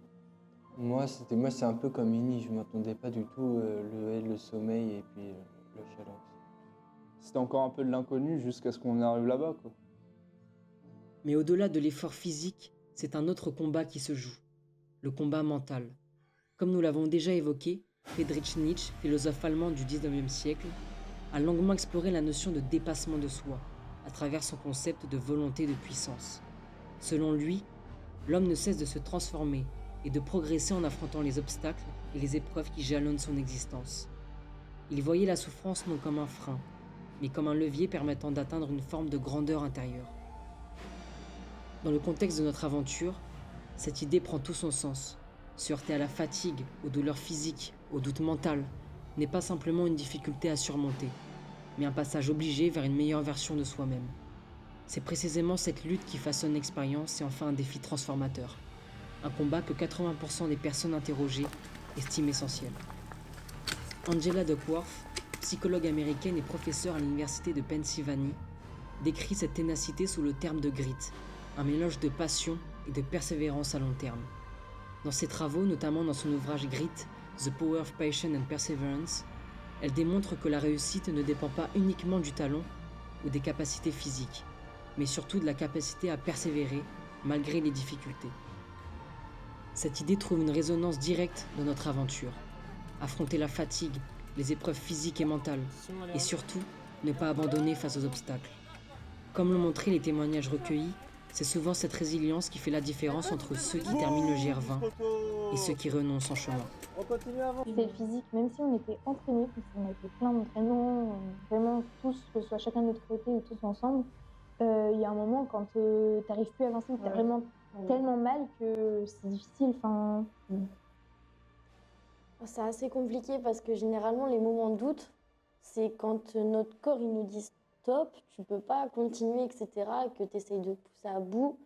Moi, c'est un peu comme Ini. Je m'attendais pas du tout le sommeil et puis la chaleur. C'était encore un peu de l'inconnu jusqu'à ce qu'on arrive là-bas, quoi. Mais au-delà de l'effort physique, c'est un autre combat qui se joue, le combat mental. Comme nous l'avons déjà évoqué, Friedrich Nietzsche, philosophe allemand du XIXe siècle, a longuement exploré la notion de dépassement de soi, à travers son concept de volonté de puissance. Selon lui, l'homme ne cesse de se transformer et de progresser en affrontant les obstacles et les épreuves qui jalonnent son existence. Il voyait la souffrance non comme un frein, mais comme un levier permettant d'atteindre une forme de grandeur intérieure. Dans le contexte de notre aventure, cette idée prend tout son sens. Se heurter à la fatigue, aux douleurs physiques, au doute mental, n'est pas simplement une difficulté à surmonter, mais un passage obligé vers une meilleure version de soi-même. C'est précisément cette lutte qui façonne l'expérience et en fait un défi transformateur. Un combat que 80% des personnes interrogées estiment essentiel. Angela Duckworth, psychologue américaine et professeure à l'université de Pennsylvanie, décrit cette ténacité sous le terme de grit, un mélange de passion et de persévérance à long terme. Dans ses travaux, notamment dans son ouvrage Grit, The Power of Passion and Perseverance, elle démontre que la réussite ne dépend pas uniquement du talent ou des capacités physiques, mais surtout de la capacité à persévérer malgré les difficultés. Cette idée trouve une résonance directe dans notre aventure. Affronter la fatigue, les épreuves physiques et mentales, et surtout, ne pas abandonner face aux obstacles. Comme l'ont montré les témoignages recueillis, c'est souvent cette résilience qui fait la différence entre ceux qui terminent le GR20 et ceux qui renoncent en chemin. C'était le physique, même si on était entraînés, parce qu'on a fait plein d'entraînements, vraiment tous, que ce soit chacun de notre côté ou tous ensemble, il y a un moment quand t'arrives plus à avancer, t'as vraiment tellement mal que c'est difficile. C'est assez compliqué parce que généralement les moments de doute, c'est quand notre corps il nous dit stop, tu peux pas continuer, etc., que tu essayes de pousser à bout.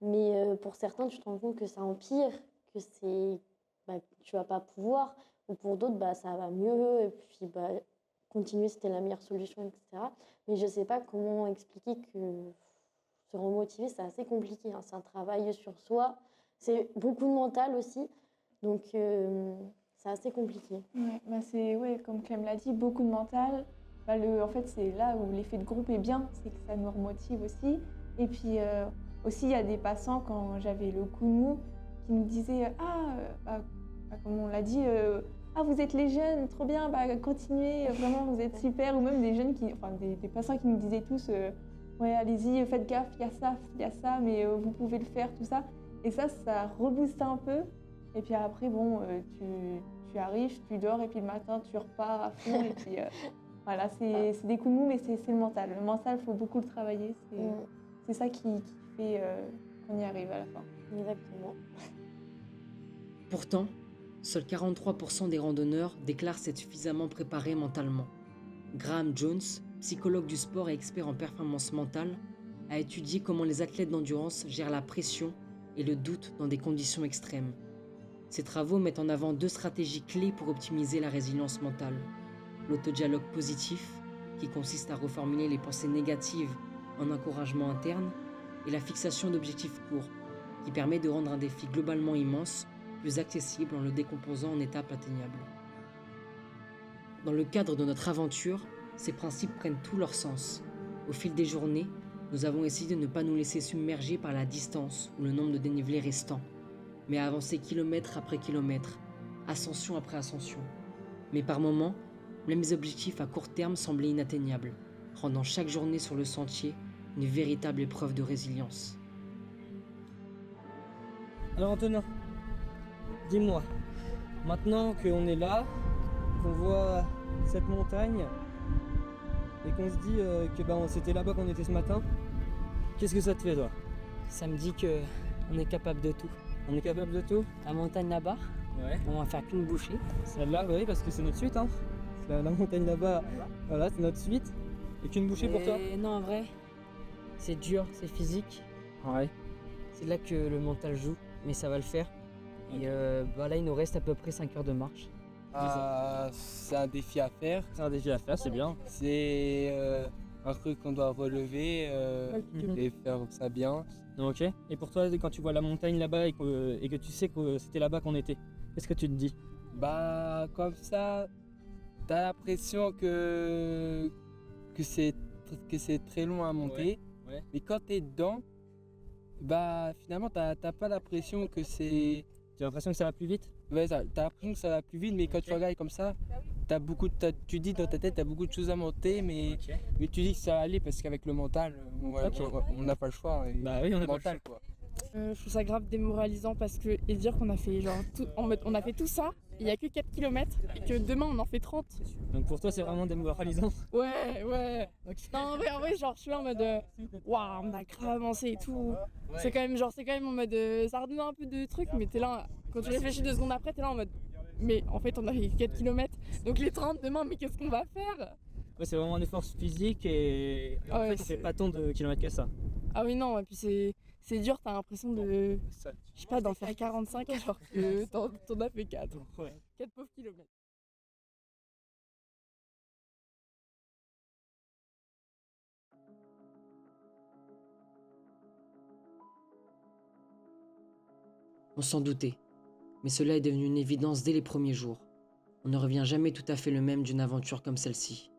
Mais pour certains, tu te rends compte que ça empire, que tu vas pas pouvoir. Ou pour d'autres, ça va mieux, et puis continuer, c'était la meilleure solution, etc. Mais je sais pas comment expliquer que se remotiver, c'est assez compliqué. Hein. C'est un travail sur soi, c'est beaucoup de mental aussi. Donc, c'est assez compliqué. C'est, comme Clem l'a dit, beaucoup de mental. En fait, c'est là où l'effet de groupe est bien, c'est que ça nous remotive aussi. Et puis aussi, il y a des passants, quand j'avais le coup de mou, qui nous disaient comme on l'a dit, vous êtes les jeunes, trop bien, continuez, vraiment, vous êtes super. Ou même des jeunes, des passants qui nous disaient tous, allez-y, faites gaffe, il y a ça, mais vous pouvez le faire, tout ça. Et ça rebooste un peu. Et puis après, tu arrives, tu dors, et puis le matin, tu repars à fond. Et puis voilà, c'est des coups de mou, mais c'est le mental. Le mental, il faut beaucoup le travailler. C'est ça qui fait qu'on y arrive à la fin. Exactement. Pourtant, seuls 43% des randonneurs déclarent s'être suffisamment préparés mentalement. Graham Jones, psychologue du sport et expert en performance mentale, a étudié comment les athlètes d'endurance gèrent la pression et le doute dans des conditions extrêmes. Ces travaux mettent en avant 2 stratégies clés pour optimiser la résilience mentale. L'autodialogue positif, qui consiste à reformuler les pensées négatives en encouragement interne, et la fixation d'objectifs courts, qui permet de rendre un défi globalement immense plus accessible en le décomposant en étapes atteignables. Dans le cadre de notre aventure, ces principes prennent tout leur sens. Au fil des journées, nous avons essayé de ne pas nous laisser submerger par la distance ou le nombre de dénivelés restants, mais à avancer kilomètre après kilomètre, ascension après ascension. Mais par moments, même les objectifs à court terme semblaient inatteignables, rendant chaque journée sur le sentier une véritable épreuve de résilience. Alors Antonin, dis-moi, maintenant qu'on est là, qu'on voit cette montagne et qu'on se dit que c'était là-bas qu'on était ce matin, qu'est-ce que ça te fait toi? Ça me dit que on est capable de tout. On est capable de tout? La montagne là-bas, Ouais. on va faire qu'une bouchée. Celle-là, oui, parce que c'est notre suite. Hein. La montagne là-bas, voilà, c'est notre suite. Et qu'une bouchée pour toi? Non, en vrai, c'est dur, c'est physique. Ouais. C'est là que le mental joue, mais ça va le faire. Et là, il nous reste à peu près 5 heures de marche. C'est un défi à faire. C'est un défi à faire, c'est bien. C'est un truc qu'on doit relever et faire ça bien. Ok. Et pour toi, quand tu vois la montagne là-bas et que tu sais que c'était là-bas qu'on était, qu'est-ce que tu te dis? Bah, comme ça, t'as l'impression que c'est très long à monter. Ouais. Mais quand t'es dedans, bah finalement t'as pas l'impression que c'est. Tu as l'impression que ça va plus vite? Ouais, t'as l'impression que ça va plus vite, mais quand tu regardes comme ça, tu dis dans ta tête t'as beaucoup de choses à monter, mais tu dis que ça va aller parce qu'avec le mental, on n'a pas le choix. Bah oui, on a mental, quoi. Je trouve ça grave démoralisant parce que et dire qu'on a fait genre tout, en mode on a fait tout ça, il n'y a que 4 km et que demain on en fait 30. Donc pour toi c'est vraiment démoralisant? Ouais. Okay. Non en vrai genre je suis là en mode waouh on a grave avancé et tout. Ouais. C'est quand même en mode ça redonne un peu de trucs mais t'es là quand tu réfléchis 2 secondes après t'es là en mode mais en fait on a fait 4 km donc les 30 demain mais qu'est-ce qu'on va faire? Ouais c'est vraiment un effort physique et en fait on fait pas tant de kilomètres que ça. Ah oui non et puis c'est dur, t'as l'impression de, je sais pas, d'en faire 45 alors que t'en as fait 4. Ouais. 4 pauvres kilomètres. On s'en doutait, mais cela est devenu une évidence dès les premiers jours. On ne revient jamais tout à fait le même d'une aventure comme celle-ci.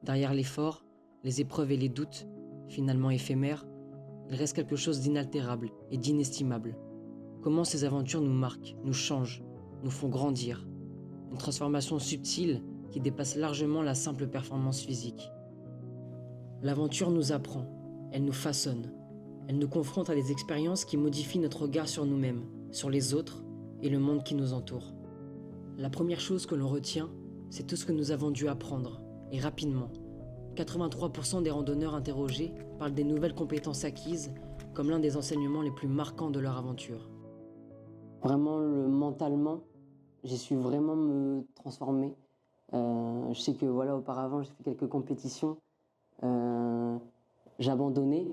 Derrière l'effort, les épreuves et les doutes, finalement éphémères, il reste quelque chose d'inaltérable et d'inestimable. Comment ces aventures nous marquent, nous changent, nous font grandir. Une transformation subtile qui dépasse largement la simple performance physique. L'aventure nous apprend, elle nous façonne, elle nous confronte à des expériences qui modifient notre regard sur nous-mêmes, sur les autres et le monde qui nous entoure. La première chose que l'on retient, c'est tout ce que nous avons dû apprendre, et rapidement. 83% des randonneurs interrogés parlent des nouvelles compétences acquises comme l'un des enseignements les plus marquants de leur aventure. Vraiment, mentalement, j'ai su vraiment me transformer. Je sais que auparavant, j'ai fait quelques compétitions. J'abandonnais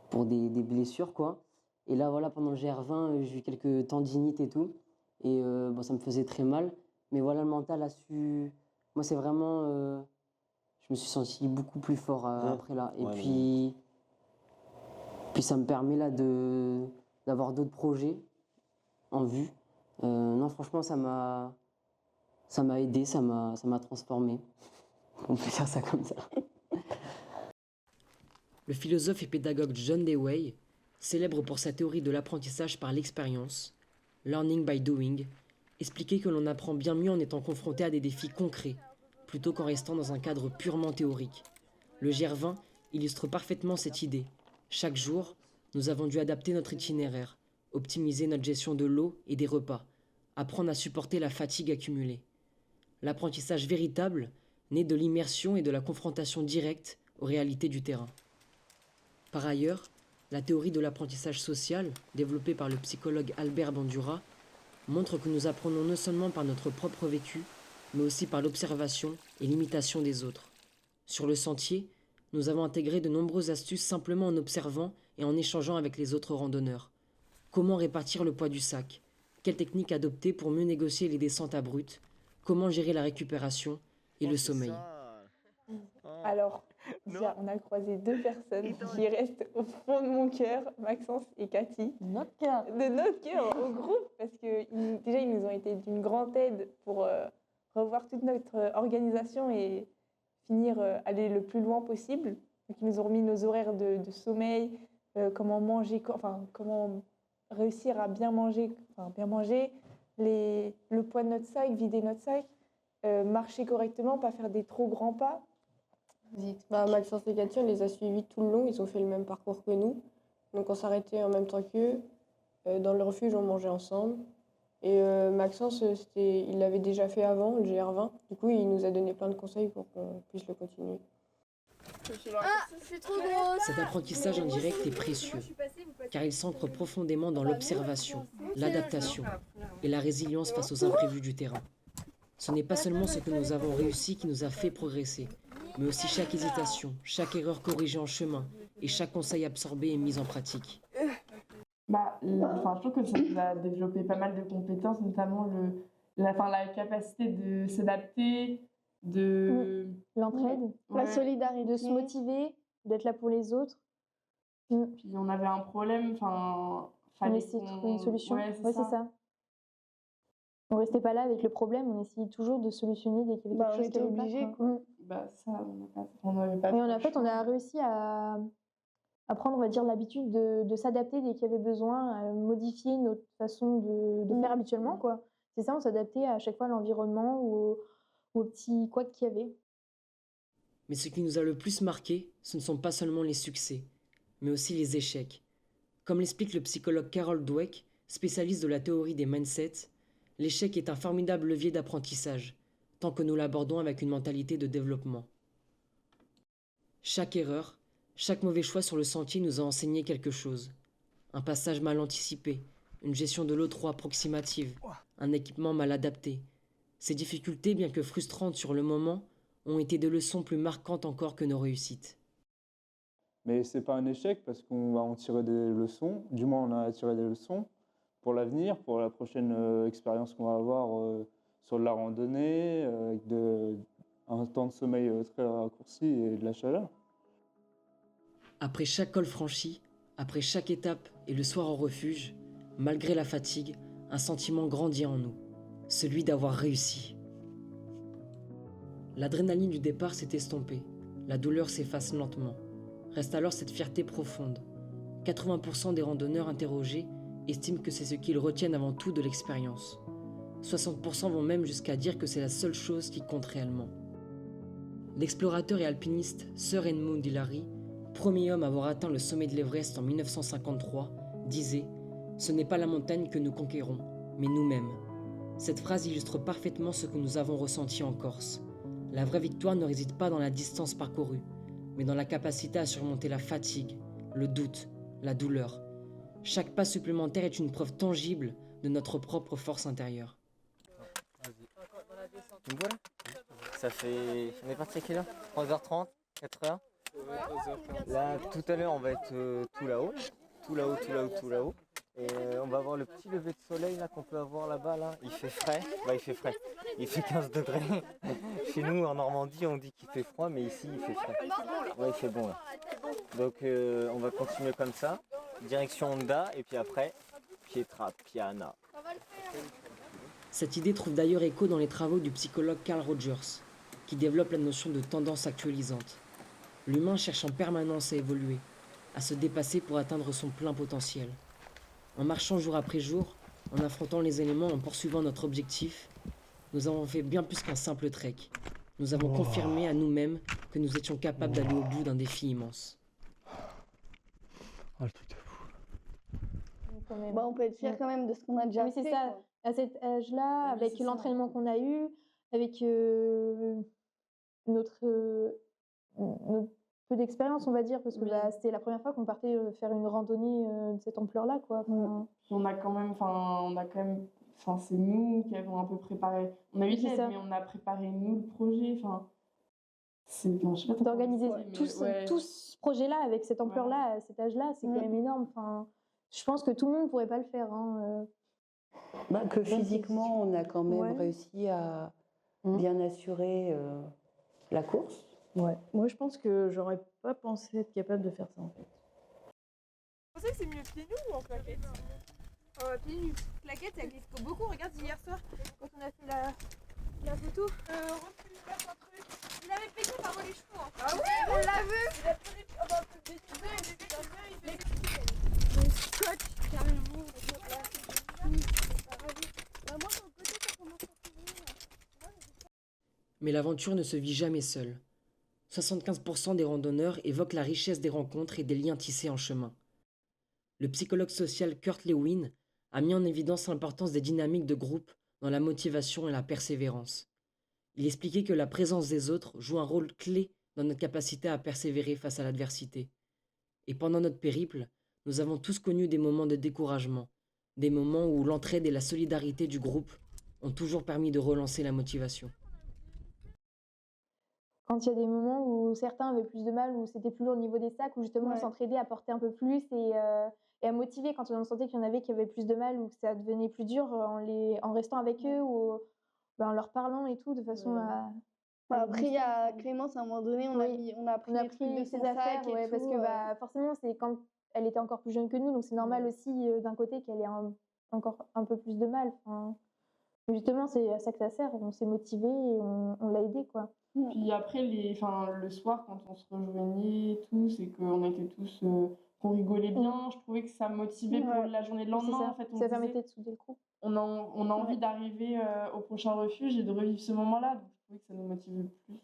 pour des blessures, quoi. Et là, pendant le GR20, j'ai eu quelques tendinites et tout. Et ça me faisait très mal. Mais le mental a su... Moi, c'est vraiment... je me suis senti beaucoup plus fort après là. Et puis ça me permet là d'avoir d'autres projets en vue. Non, franchement, ça m'a aidé, ça m'a transformé. On peut dire ça comme ça. Le philosophe et pédagogue John Dewey, célèbre pour sa théorie de l'apprentissage par l'expérience, learning by doing, expliquait que l'on apprend bien mieux en étant confronté à des défis concrets, plutôt qu'en restant dans un cadre purement théorique. Le GR20 illustre parfaitement cette idée. Chaque jour, nous avons dû adapter notre itinéraire, optimiser notre gestion de l'eau et des repas, apprendre à supporter la fatigue accumulée. L'apprentissage véritable naît de l'immersion et de la confrontation directe aux réalités du terrain. Par ailleurs, la théorie de l'apprentissage social, développée par le psychologue Albert Bandura, montre que nous apprenons non seulement par notre propre vécu, mais aussi par l'observation et l'imitation des autres. Sur le sentier, nous avons intégré de nombreuses astuces simplement en observant et en échangeant avec les autres randonneurs. Comment répartir le poids du sac? Quelle technique adopter pour mieux négocier les descentes abruptes? Comment gérer la récupération et le sommeil? Alors, déjà, on a croisé 2 personnes qui restent au fond de mon cœur, Maxence et Cathy. De notre cœur, au groupe, parce que déjà, ils nous ont été d'une grande aide pour revoir toute notre organisation et finir aller le plus loin possible. Donc, ils nous ont remis nos horaires de sommeil, comment manger, comment réussir à bien manger, le poids de notre sac, vider notre sac, marcher correctement, pas faire des trop grands pas. Maxence et Katia, on les a suivis tout le long, ils ont fait le même parcours que nous. Donc on s'arrêtait en même temps qu'eux. Dans le refuge, on mangeait ensemble. Et Maxence, il l'avait déjà fait avant, le GR20. Du coup, il nous a donné plein de conseils pour qu'on puisse le continuer. C'est trop gros. Cet apprentissage indirect est précieux, car il s'ancre profondément dans l'observation, l'adaptation et la résilience face aux imprévus du terrain. Ce n'est pas seulement ce que nous avons réussi qui nous a fait progresser, mais aussi chaque hésitation, chaque erreur corrigée en chemin et chaque conseil absorbé et mis en pratique. Je trouve que ça nous a développé pas mal de compétences, notamment la capacité de s'adapter, l'entraide, la solidarité, de se motiver, d'être là pour les autres. Puis on avait un problème, on essayait de trouver une solution. Ouais, c'est ça. On restait pas là avec le problème, on essayait toujours de solutionner dès qu'il y avait quelque chose qui allait obligé, pas. Quoi. On n'avait pas. Et en fait, on a réussi à prendre, on va dire, l'habitude de s'adapter dès qu'il y avait besoin, à modifier notre façon de faire habituellement, quoi. C'est ça, on s'adaptait à chaque fois à l'environnement ou aux petits couacs qu'il y avait. Mais ce qui nous a le plus marqué, ce ne sont pas seulement les succès, mais aussi les échecs. Comme l'explique le psychologue Carol Dweck, spécialiste de la théorie des mindsets, l'échec est un formidable levier d'apprentissage, tant que nous l'abordons avec une mentalité de développement. Chaque erreur, chaque mauvais choix sur le sentier nous a enseigné quelque chose. Un passage mal anticipé, une gestion de l'eau trop approximative, un équipement mal adapté. Ces difficultés, bien que frustrantes sur le moment, ont été des leçons plus marquantes encore que nos réussites. Mais c'est pas un échec parce qu'on va en tirer des leçons. Du moins, on a tiré des leçons pour l'avenir, pour la prochaine expérience qu'on va avoir sur de la randonnée, avec un temps de sommeil très raccourci et de la chaleur. Après chaque col franchi, après chaque étape et le soir en refuge, malgré la fatigue, un sentiment grandit en nous, celui d'avoir réussi. L'adrénaline du départ s'est estompée, la douleur s'efface lentement. Reste alors cette fierté profonde. 80% des randonneurs interrogés estiment que c'est ce qu'ils retiennent avant tout de l'expérience. 60% vont même jusqu'à dire que c'est la seule chose qui compte réellement. L'explorateur et alpiniste Sir Edmund Hillary, premier homme à avoir atteint le sommet de l'Everest en 1953, disait « Ce n'est pas la montagne que nous conquérons, mais nous-mêmes ». Cette phrase illustre parfaitement ce que nous avons ressenti en Corse. La vraie victoire ne réside pas dans la distance parcourue, mais dans la capacité à surmonter la fatigue, le doute, la douleur. Chaque pas supplémentaire est une preuve tangible de notre propre force intérieure. Donc voilà, ça fait... On est parti à quelle heure? 3h30, 4h? Là, tout à l'heure, on va être tout là-haut. Et on va avoir le petit lever de soleil là qu'on peut avoir là-bas. Là. Il fait frais. Il fait frais. Il fait 15 degrés. Chez nous, en Normandie, on dit qu'il fait froid, mais ici, il fait frais. Ouais, il fait bon là. Donc, on va continuer comme ça. Direction Honda, et puis après, Pietra, Piana. Cette idée trouve d'ailleurs écho dans les travaux du psychologue Carl Rogers, qui développe la notion de tendance actualisante. L'humain cherche en permanence à évoluer, à se dépasser pour atteindre son plein potentiel. En marchant jour après jour, en affrontant les éléments, en poursuivant notre objectif, nous avons fait bien plus qu'un simple trek. Nous avons confirmé à nous-mêmes que nous étions capables d'aller au bout d'un défi immense. Oh, le truc de fou. On peut être fier quand même de ce qu'on a déjà fait. C'est ça. À cet âge-là, avec l'entraînement qu'on a eu, avec notre peu d'expérience, on va dire, parce que c'était la première fois qu'on partait faire une randonnée de cette ampleur-là, quoi. On a quand même, c'est nous qui avons un peu préparé. On a eu de l'aide, mais on a préparé nous le projet. D'organiser tout ce projet-là avec cette ampleur-là, à cet âge-là, c'est quand même énorme. Je pense que tout le monde ne pourrait pas le faire. Que physiquement, on a quand même réussi à bien assurer la course. Ouais. Moi, je pense que j'aurais pas pensé être capable de faire ça, en fait. Vous pensez que c'est mieux pieds nus ou en claquettes? Pieds nus. Claquettes, ça glisse beaucoup. Regarde hier soir, quand on a fait la photo. Il avait pété par les cheveux. Ah ouais, on l'a vu. Il a pleuré Mais l'aventure ne se vit jamais seule. 75% des randonneurs évoquent la richesse des rencontres et des liens tissés en chemin. Le psychologue social Kurt Lewin a mis en évidence l'importance des dynamiques de groupe dans la motivation et la persévérance. Il expliquait que la présence des autres joue un rôle clé dans notre capacité à persévérer face à l'adversité. Et pendant notre périple, nous avons tous connu des moments de découragement, des moments où l'entraide et la solidarité du groupe ont toujours permis de relancer la motivation. Quand il y a des moments où certains avaient plus de mal, où c'était plus lourd au niveau des sacs, où justement on s'entraidait à porter un peu plus et à motiver quand on sentait qu'il y en avait qui avaient plus de mal ou que ça devenait plus dur en restant avec eux ou en leur parlant et tout de façon à... Après, il y a Clémence, à un moment donné, on a pris les trucs de ses son affaires, sac et parce tout, que forcément, c'est quand elle était encore plus jeune que nous, donc c'est normal aussi d'un côté qu'elle ait encore un peu plus de mal. Enfin, justement, c'est à ça que ça sert. On s'est motivé et on l'a aidé, quoi. Puis après, le soir, quand on se rejoignait tous et qu'on était tous, qu'on rigolait bien, je trouvais que ça motivait pour la journée de lendemain. Ça. En fait, Ça permettait de souder le groupe. On a envie d'arriver au prochain refuge et de revivre ce moment-là. Donc, je trouvais que ça nous motivait plus.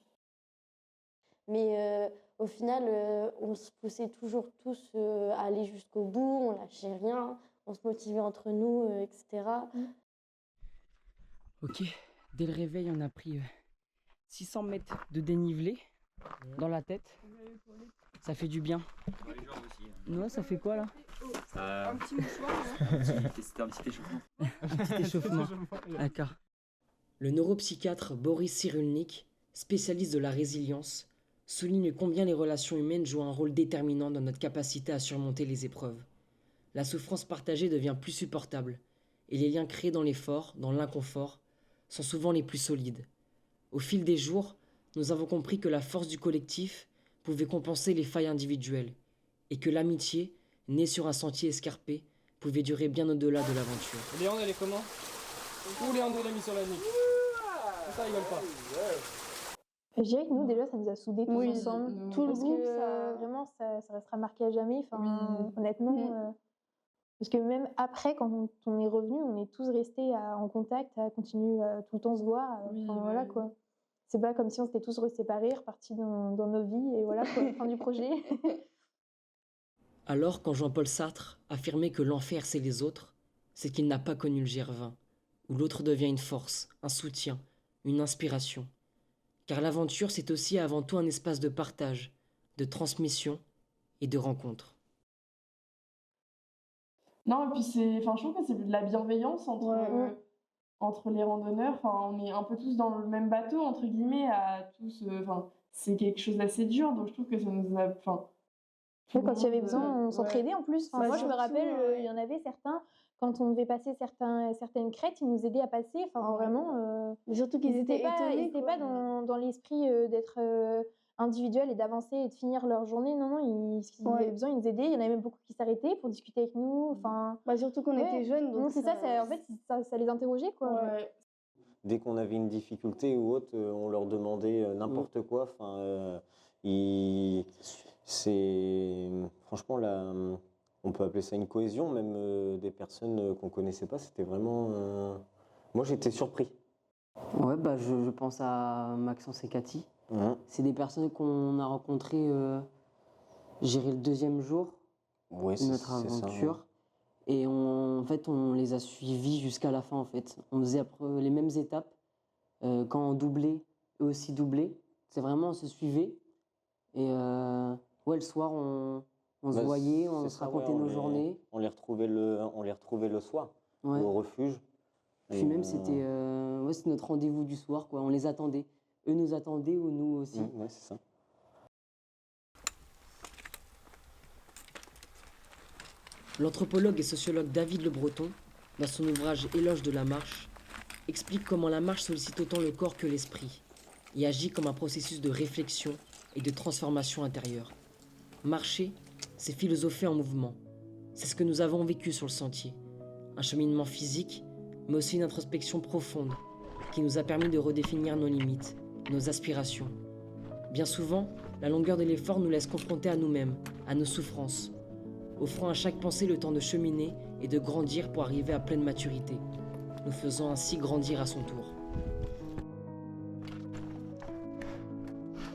Mais au final, on se poussait toujours tous à aller jusqu'au bout, on lâchait rien, on se motivait entre nous, etc. Ok, dès le réveil, on a pris 600 mètres de dénivelé dans la tête. Ça fait du bien. Non, ça fait quoi là? Un petit mouchoir. C'était un petit échauffement. Un petit échauffement. D'accord. Le neuropsychiatre Boris Cyrulnik, spécialiste de la résilience, souligne combien les relations humaines jouent un rôle déterminant dans notre capacité à surmonter les épreuves. La souffrance partagée devient plus supportable, et les liens créés dans l'effort, dans l'inconfort, sont souvent les plus solides. Au fil des jours, nous avons compris que la force du collectif pouvait compenser les failles individuelles, et que l'amitié, née sur un sentier escarpé, pouvait durer bien au-delà de l'aventure. Léon, elle est comment? Où Léandro l'a mis sur la nuque? Ça rigole pas. Je dirais que nous, déjà, ça nous a soudés tous ensemble. Tout le parce groupe, que vraiment, ça restera marqué à jamais. Enfin, honnêtement. Parce que même après, quand on est revenu, on est tous restés en contact, à continuer tout le temps se voir. Voilà, quoi. C'est pas comme si on s'était tous séparés, repartis dans nos vies, et voilà, quoi, fin du projet. Alors, quand Jean-Paul Sartre affirmait que l'enfer, c'est les autres, c'est qu'il n'a pas connu le GR20, où l'autre devient une force, un soutien, une inspiration. Car l'aventure, c'est aussi et avant tout un espace de partage, de transmission et de rencontre. Non, et puis je trouve que c'est de la bienveillance entre les randonneurs. Enfin, on est un peu tous dans le même bateau, entre guillemets, c'est quelque chose d'assez dur, donc je trouve que ça nous a... Quand il y avait besoin, on s'entraidait en plus. Moi, je me rappelle, il y en avait certains, quand on devait passer certaines crêtes, ils nous aidaient à passer. Enfin, vraiment. Surtout qu'ils étaient étonnés. Ils n'étaient pas dans l'esprit d'être individuel et d'avancer et de finir leur journée. Non, s'ils avaient besoin, ils nous aidaient. Il y en avait même beaucoup qui s'arrêtaient pour discuter avec nous. Enfin, surtout qu'on était jeunes. Donc c'est ça, en fait, ça les interrogeait, quoi. Dès qu'on avait une difficulté ou autre, on leur demandait n'importe quoi. Enfin, franchement, là, on peut appeler ça une cohésion, même des personnes qu'on connaissait pas. C'était vraiment... Moi, j'étais surpris. Ouais, je pense à Maxence et Cathy. C'est des personnes qu'on a rencontrées, le deuxième jour de notre aventure. Ça, Et en fait, on les a suivis jusqu'à la fin, en fait. On faisait après les mêmes étapes. Quand on doublait, eux aussi doublaient. C'est vraiment, on se suivait. Et le soir, on se voyait, on se racontait nos journées. On les retrouvait le soir, au refuge. Puis même, c'était notre rendez-vous du soir, quoi. On les attendait. Eux nous attendaient ou nous aussi. Ouais, c'est ça. L'anthropologue et sociologue David Le Breton, dans son ouvrage Éloge de la marche, explique comment la marche sollicite autant le corps que l'esprit et agit comme un processus de réflexion et de transformation intérieure. Marcher, c'est philosopher en mouvement. C'est ce que nous avons vécu sur le sentier. Un cheminement physique, mais aussi une introspection profonde qui nous a permis de redéfinir nos limites, nos aspirations. Bien souvent, la longueur de l'effort nous laisse confronter à nous-mêmes, à nos souffrances, offrant à chaque pensée le temps de cheminer et de grandir pour arriver à pleine maturité, nous faisant ainsi grandir à son tour.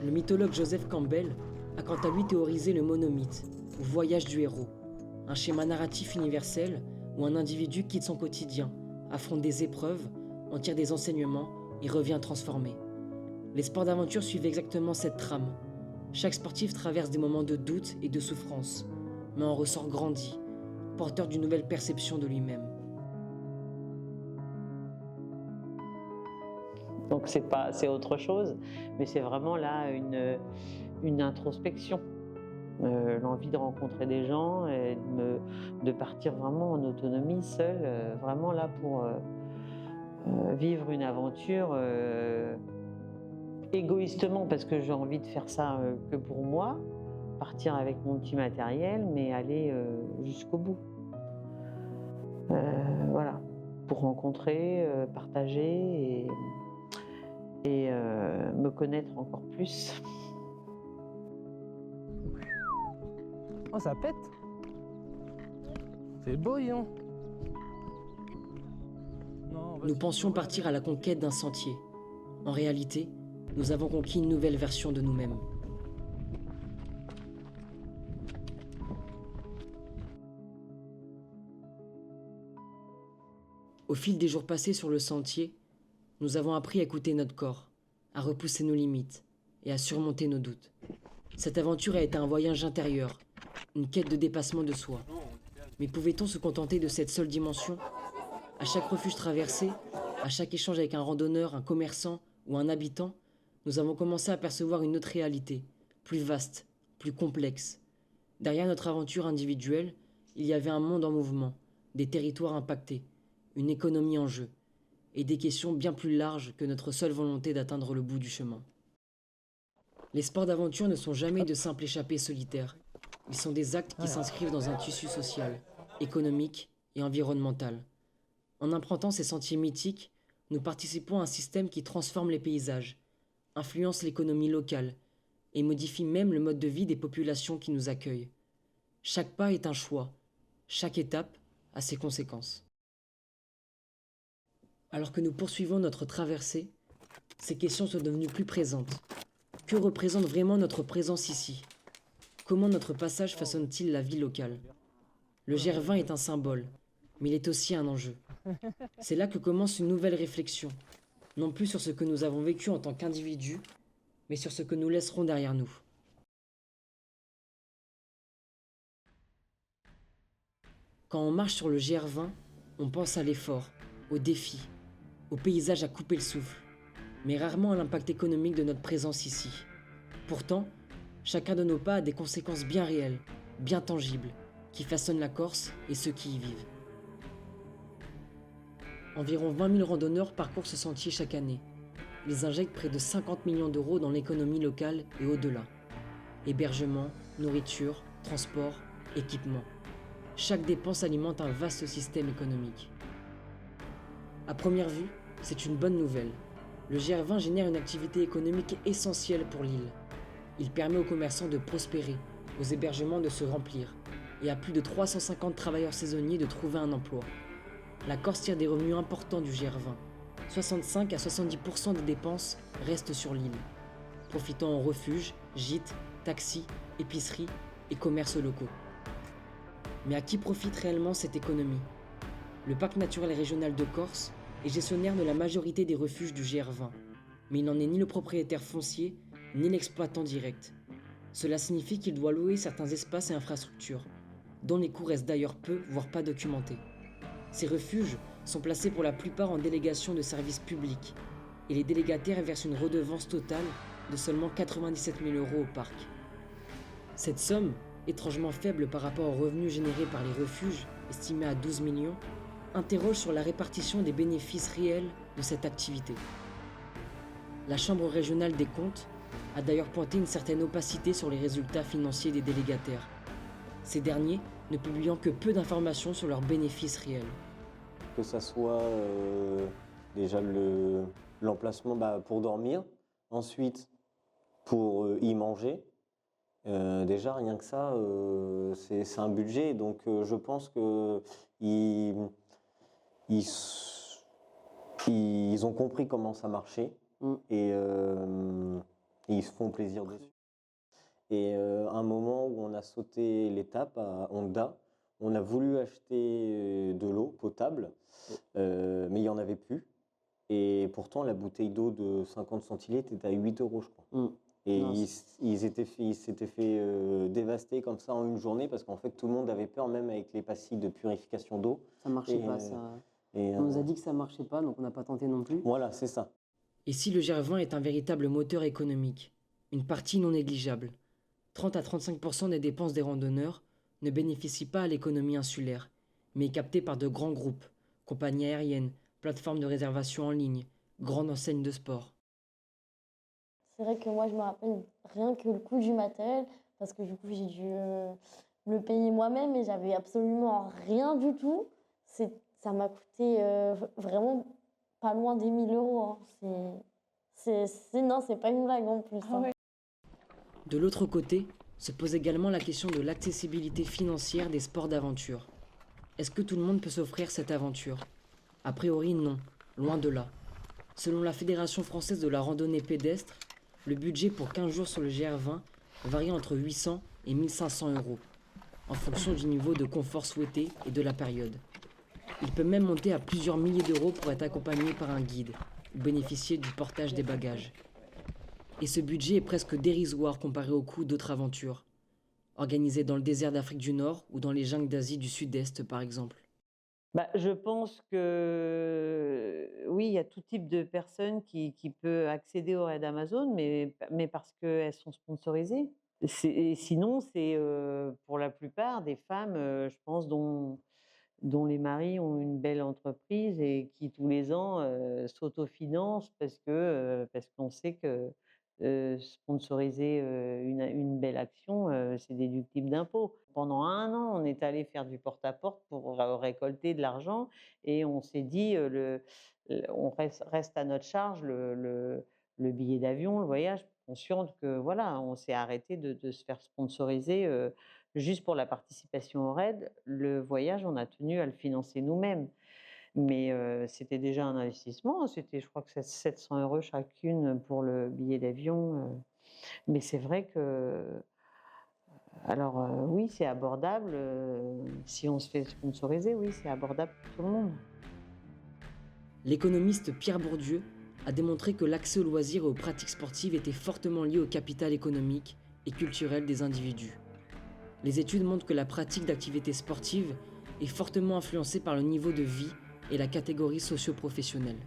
Le mythologue Joseph Campbell a quant à lui théorisé le monomythe, ou voyage du héros, un schéma narratif universel où un individu quitte son quotidien, affronte des épreuves, en tire des enseignements et revient transformé. Les sports d'aventure suivent exactement cette trame. Chaque sportif traverse des moments de doute et de souffrance, mais en ressort grandi, porteur d'une nouvelle perception de lui-même. Donc c'est autre chose, mais c'est vraiment là une introspection. L'envie de rencontrer des gens et de partir vraiment en autonomie seule, vraiment là pour vivre une aventure égoïstement parce que j'ai envie de faire ça que pour moi, partir avec mon petit matériel, mais aller jusqu'au bout. Voilà, pour rencontrer, partager et me connaître encore plus. Oh, ça pète. C'est beau, Yon. Nous pensions partir à la conquête d'un sentier. En réalité, nous avons conquis une nouvelle version de nous-mêmes. Au fil des jours passés sur le sentier, nous avons appris à écouter notre corps, à repousser nos limites et à surmonter nos doutes. Cette aventure a été un voyage intérieur, une quête de dépassement de soi. Mais pouvait-on se contenter de cette seule dimension ? À chaque refuge traversé, à chaque échange avec un randonneur, un commerçant ou un habitant, nous avons commencé à percevoir une autre réalité, plus vaste, plus complexe. Derrière notre aventure individuelle, il y avait un monde en mouvement, des territoires impactés, une économie en jeu, et des questions bien plus larges que notre seule volonté d'atteindre le bout du chemin. Les sports d'aventure ne sont jamais de simples échappées solitaires. Ils sont des actes qui s'inscrivent dans un tissu social, économique et environnemental. En empruntant ces sentiers mythiques, nous participons à un système qui transforme les paysages, influence l'économie locale et modifie même le mode de vie des populations qui nous accueillent. Chaque pas est un choix, chaque étape a ses conséquences. Alors que nous poursuivons notre traversée, ces questions sont devenues plus présentes. Que représente vraiment notre présence ici ? Comment notre passage façonne-t-il la vie locale ? Le GR20 est un symbole, mais il est aussi un enjeu. C'est là que commence une nouvelle réflexion, non plus sur ce que nous avons vécu en tant qu'individus, mais sur ce que nous laisserons derrière nous. Quand on marche sur le GR20, on pense à l'effort, au défi, au paysage à couper le souffle, mais rarement à l'impact économique de notre présence ici. Pourtant, chacun de nos pas a des conséquences bien réelles, bien tangibles, qui façonnent la Corse et ceux qui y vivent. Environ 20 000 randonneurs parcourent ce sentier chaque année. Ils injectent près de 50 millions d'euros dans l'économie locale et au-delà. Hébergement, nourriture, transport, équipement. Chaque dépense alimente un vaste système économique. À première vue, c'est une bonne nouvelle. Le GR20 génère une activité économique essentielle pour l'île. Il permet aux commerçants de prospérer, aux hébergements de se remplir, et à plus de 350 travailleurs saisonniers de trouver un emploi. La Corse tire des revenus importants du GR20. 65 à 70% des dépenses restent sur l'île, profitant aux refuges, gîtes, taxis, épiceries et commerces locaux. Mais à qui profite réellement cette économie ? Le parc naturel régional de Corse est gestionnaire de la majorité des refuges du GR20, mais il n'en est ni le propriétaire foncier, ni l'exploitant direct. Cela signifie qu'il doit louer certains espaces et infrastructures, dont les coûts restent d'ailleurs peu, voire pas documentés. Ces refuges sont placés pour la plupart en délégation de services publics, et les délégataires versent une redevance totale de seulement 97 000 € au parc. Cette somme, étrangement faible par rapport aux revenus générés par les refuges, estimés à 12 millions, interroge sur la répartition des bénéfices réels de cette activité. La Chambre régionale des comptes a d'ailleurs pointé une certaine opacité sur les résultats financiers des délégataires, ces derniers ne publiant que peu d'informations sur leurs bénéfices réels. Que ça soit déjà l'emplacement pour dormir, ensuite pour y manger. Déjà rien que ça, c'est un budget, donc je pense qu'ils ont compris comment ça marchait et ils se font plaisir dessus. Et un moment où on a sauté l'étape à Honda, on a voulu acheter de l'eau potable, mais il n'y en avait plus. Et pourtant, la bouteille d'eau de 50 centilitres était à 8 € je crois. Et ils s'étaient fait dévaster comme ça en une journée parce qu'en fait, tout le monde avait peur, même avec les pastilles de purification d'eau. Ça marchait pas, ça. On nous a dit que ça marchait pas, donc on n'a pas tenté non plus. Voilà, c'est ça. Et si le GR20 est un véritable moteur économique, une partie non négligeable, 30 à 35% des dépenses des randonneurs ne bénéficient pas à l'économie insulaire, mais est captée par de grands groupes, compagnies aériennes, plateformes de réservation en ligne, grandes enseignes de sport. C'est vrai que moi, je me rappelle rien que le coût du matériel, parce que du coup, j'ai dû le payer moi-même et j'avais absolument rien du tout. Ça m'a coûté vraiment pas loin des 1 000 €. Non, c'est pas une blague en plus. Hein. De l'autre côté, se pose également la question de l'accessibilité financière des sports d'aventure. Est-ce que tout le monde peut s'offrir cette aventure? A priori non, loin de là. Selon la Fédération française de la randonnée pédestre, le budget pour 15 jours sur le GR20 varie entre 800 et 1 500 €, en fonction du niveau de confort souhaité et de la période. Il peut même monter à plusieurs milliers d'euros pour être accompagné par un guide ou bénéficier du portage des bagages. Et ce budget est presque dérisoire comparé au coût d'autres aventures, organisées dans le désert d'Afrique du Nord ou dans les jungles d'Asie du Sud-Est par exemple. Je pense que oui, il y a tout type de personnes qui peut accéder au raid Amazon, mais parce qu'elles sont sponsorisées. Sinon, c'est pour la plupart des femmes, je pense, dont les maris ont une belle entreprise et qui tous les ans s'autofinancent parce qu'on sait que sponsoriser une belle action, c'est déductible d'impôts. Pendant 1 an, on est allé faire du porte-à-porte pour récolter de l'argent et on s'est dit, on reste à notre charge le billet d'avion, le voyage, consciente que voilà, on s'est arrêté de se faire sponsoriser juste pour la participation au raid. Le voyage, on a tenu à le financer nous-mêmes. Mais c'était déjà un investissement. C'était, je crois que c'est 700 € chacune pour le billet d'avion. Mais c'est vrai que, alors oui, c'est abordable. Si on se fait sponsoriser, oui, c'est abordable pour tout le monde. L'économiste Pierre Bourdieu a démontré que l'accès aux loisirs et aux pratiques sportives était fortement lié au capital économique et culturel des individus. Les études montrent que la pratique d'activités sportives est fortement influencée par le niveau de vie et la catégorie socio-professionnelle.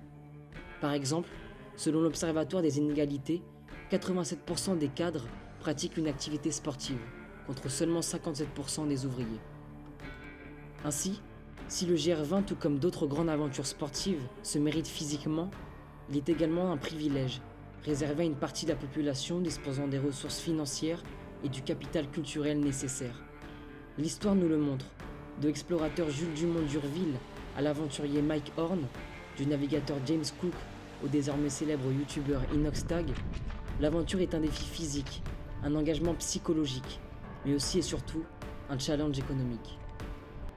Par exemple, selon l'Observatoire des inégalités, 87% des cadres pratiquent une activité sportive, contre seulement 57% des ouvriers. Ainsi, si le GR20, tout comme d'autres grandes aventures sportives, se mérite physiquement, il est également un privilège, réservé à une partie de la population disposant des ressources financières et du capital culturel nécessaire. L'histoire nous le montre, de l'explorateur Jules Dumont d'Urville à l'aventurier Mike Horn, du navigateur James Cook au désormais célèbre youtubeur Inoxtag, l'aventure est un défi physique, un engagement psychologique, mais aussi et surtout un challenge économique.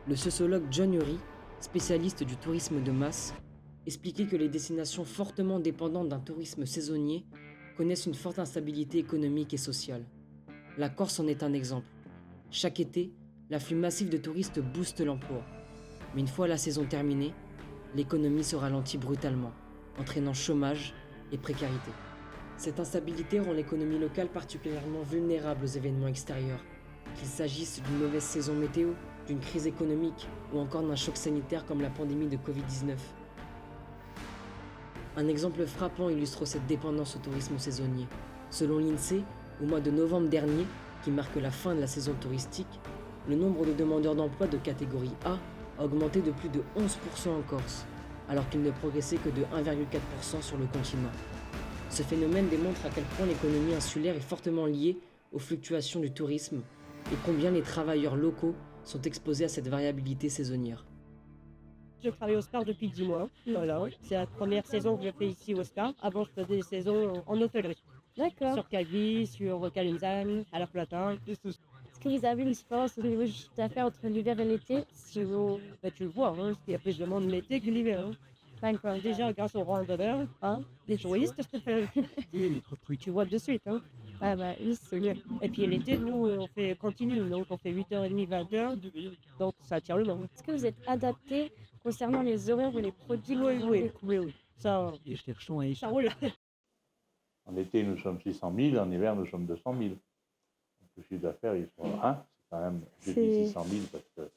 Le sociologue John Ury, spécialiste du tourisme de masse, expliquait que les destinations fortement dépendantes d'un tourisme saisonnier connaissent une forte instabilité économique et sociale. La Corse en est un exemple. Chaque été, l'afflux massif de touristes booste l'emploi. Mais une fois la saison terminée, l'économie se ralentit brutalement, entraînant chômage et précarité. Cette instabilité rend l'économie locale particulièrement vulnérable aux événements extérieurs, qu'il s'agisse d'une mauvaise saison météo, d'une crise économique ou encore d'un choc sanitaire comme la pandémie de Covid-19. Un exemple frappant illustre cette dépendance au tourisme saisonnier. Selon l'INSEE, au mois de novembre dernier, qui marque la fin de la saison touristique, le nombre de demandeurs d'emploi de catégorie A a augmenté de plus de 11% en Corse, alors qu'il ne progressait que de 1,4% sur le continent. Ce phénomène démontre à quel point l'économie insulaire est fortement liée aux fluctuations du tourisme et combien les travailleurs locaux sont exposés à cette variabilité saisonnière. Je travaille au Scar depuis 10 mois. Voilà. C'est la première saison que je fais ici au Scar. Avant, je faisais des saisons en hôtellerie. D'accord. Sur Calvi, sur Calenzane, à la Platin. Est-ce que vous avez une différence au niveau du chiffre d'affaires entre l'hiver et l'été? Tu le vois, hein, il y a plus de monde l'été que l'hiver. Hein. 5 déjà grâce aux randonneurs, hein, les touristes. Tu vois de suite. Hein. Ah bah, oui, c'est bien. Et puis l'été, nous, on fait continue, donc on fait 8h30, 20h, donc ça tient le long. Est-ce que vous êtes adapté concernant les horaires ou les produits que vous Oui, découvrez? ça, ça roule. En été, nous sommes 600 000, en hiver, nous sommes 200 000. Donc, le chiffre d'affaires, il sera c'est quand même, j'ai dit 600 000 parce que...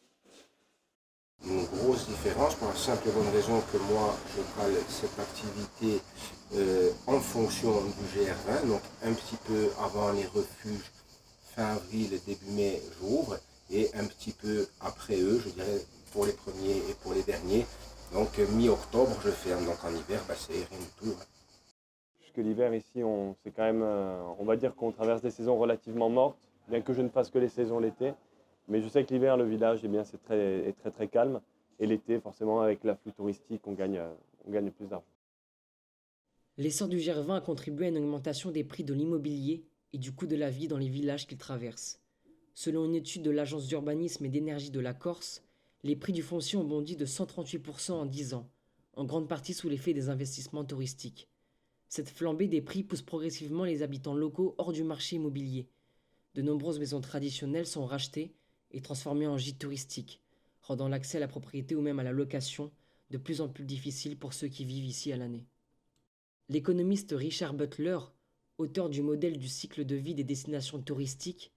Une grosse différence pour la simple et bonne raison que moi, je parle cette activité en fonction du GR20, donc un petit peu avant les refuges, fin avril, début mai, j'ouvre, et un petit peu après eux, je dirais, pour les premiers et pour les derniers. Donc mi-octobre, je ferme, donc en hiver, c'est rien du tout. Puisque l'hiver ici, c'est quand même, on va dire qu'on traverse des saisons relativement mortes, bien que je ne fasse que les saisons l'été. Mais je sais que l'hiver, le village, c'est très calme. Et l'été, forcément, avec l'afflux touristique, on gagne plus d'argent. L'essor du GR20 a contribué à une augmentation des prix de l'immobilier et du coût de la vie dans les villages qu'il traverse. Selon une étude de l'Agence d'urbanisme et d'énergie de la Corse, les prix du foncier ont bondi de 138% en 10 ans, en grande partie sous l'effet des investissements touristiques. Cette flambée des prix pousse progressivement les habitants locaux hors du marché immobilier. De nombreuses maisons traditionnelles sont rachetées et transformées en gîtes touristiques, rendant l'accès à la propriété ou même à la location de plus en plus difficile pour ceux qui vivent ici à l'année. L'économiste Richard Butler, auteur du modèle du cycle de vie des destinations touristiques,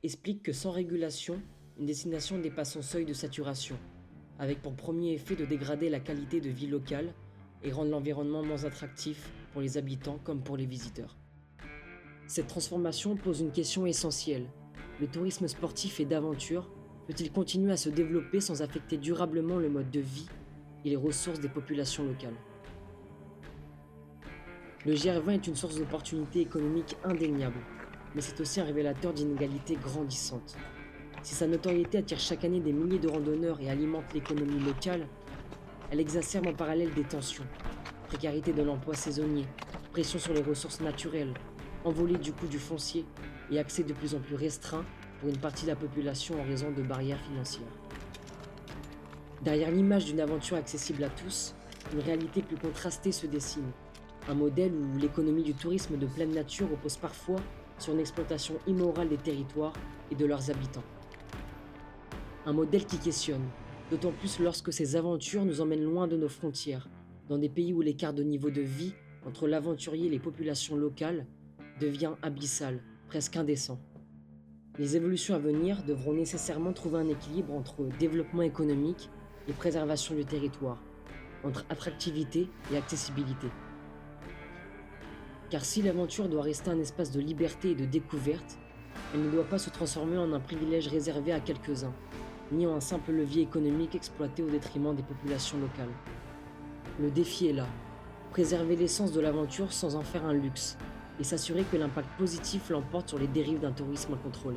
explique que sans régulation, une destination dépasse son seuil de saturation, avec pour premier effet de dégrader la qualité de vie locale et rendre l'environnement moins attractif pour les habitants comme pour les visiteurs. Cette transformation pose une question essentielle. Le tourisme sportif et d'aventure peut-il continuer à se développer sans affecter durablement le mode de vie et les ressources des populations locales? Le GR20 est une source d'opportunités économiques indéniable, mais c'est aussi un révélateur d'inégalités grandissantes. Si sa notoriété attire chaque année des milliers de randonneurs et alimente l'économie locale, elle exacerbe en parallèle des tensions. Précarité de l'emploi saisonnier, pression sur les ressources naturelles, envolée du coût du foncier et accès de plus en plus restreint pour une partie de la population en raison de barrières financières. Derrière l'image d'une aventure accessible à tous, une réalité plus contrastée se dessine. Un modèle où l'économie du tourisme de pleine nature repose parfois sur une exploitation immorale des territoires et de leurs habitants. Un modèle qui questionne, d'autant plus lorsque ces aventures nous emmènent loin de nos frontières, dans des pays où l'écart de niveau de vie entre l'aventurier et les populations locales devient abyssal, presque indécent. Les évolutions à venir devront nécessairement trouver un équilibre entre développement économique et préservation du territoire, entre attractivité et accessibilité. Car si l'aventure doit rester un espace de liberté et de découverte, elle ne doit pas se transformer en un privilège réservé à quelques-uns, ni en un simple levier économique exploité au détriment des populations locales. Le défi est là, préserver l'essence de l'aventure sans en faire un luxe, et s'assurer que l'impact positif l'emporte sur les dérives d'un tourisme incontrôlé.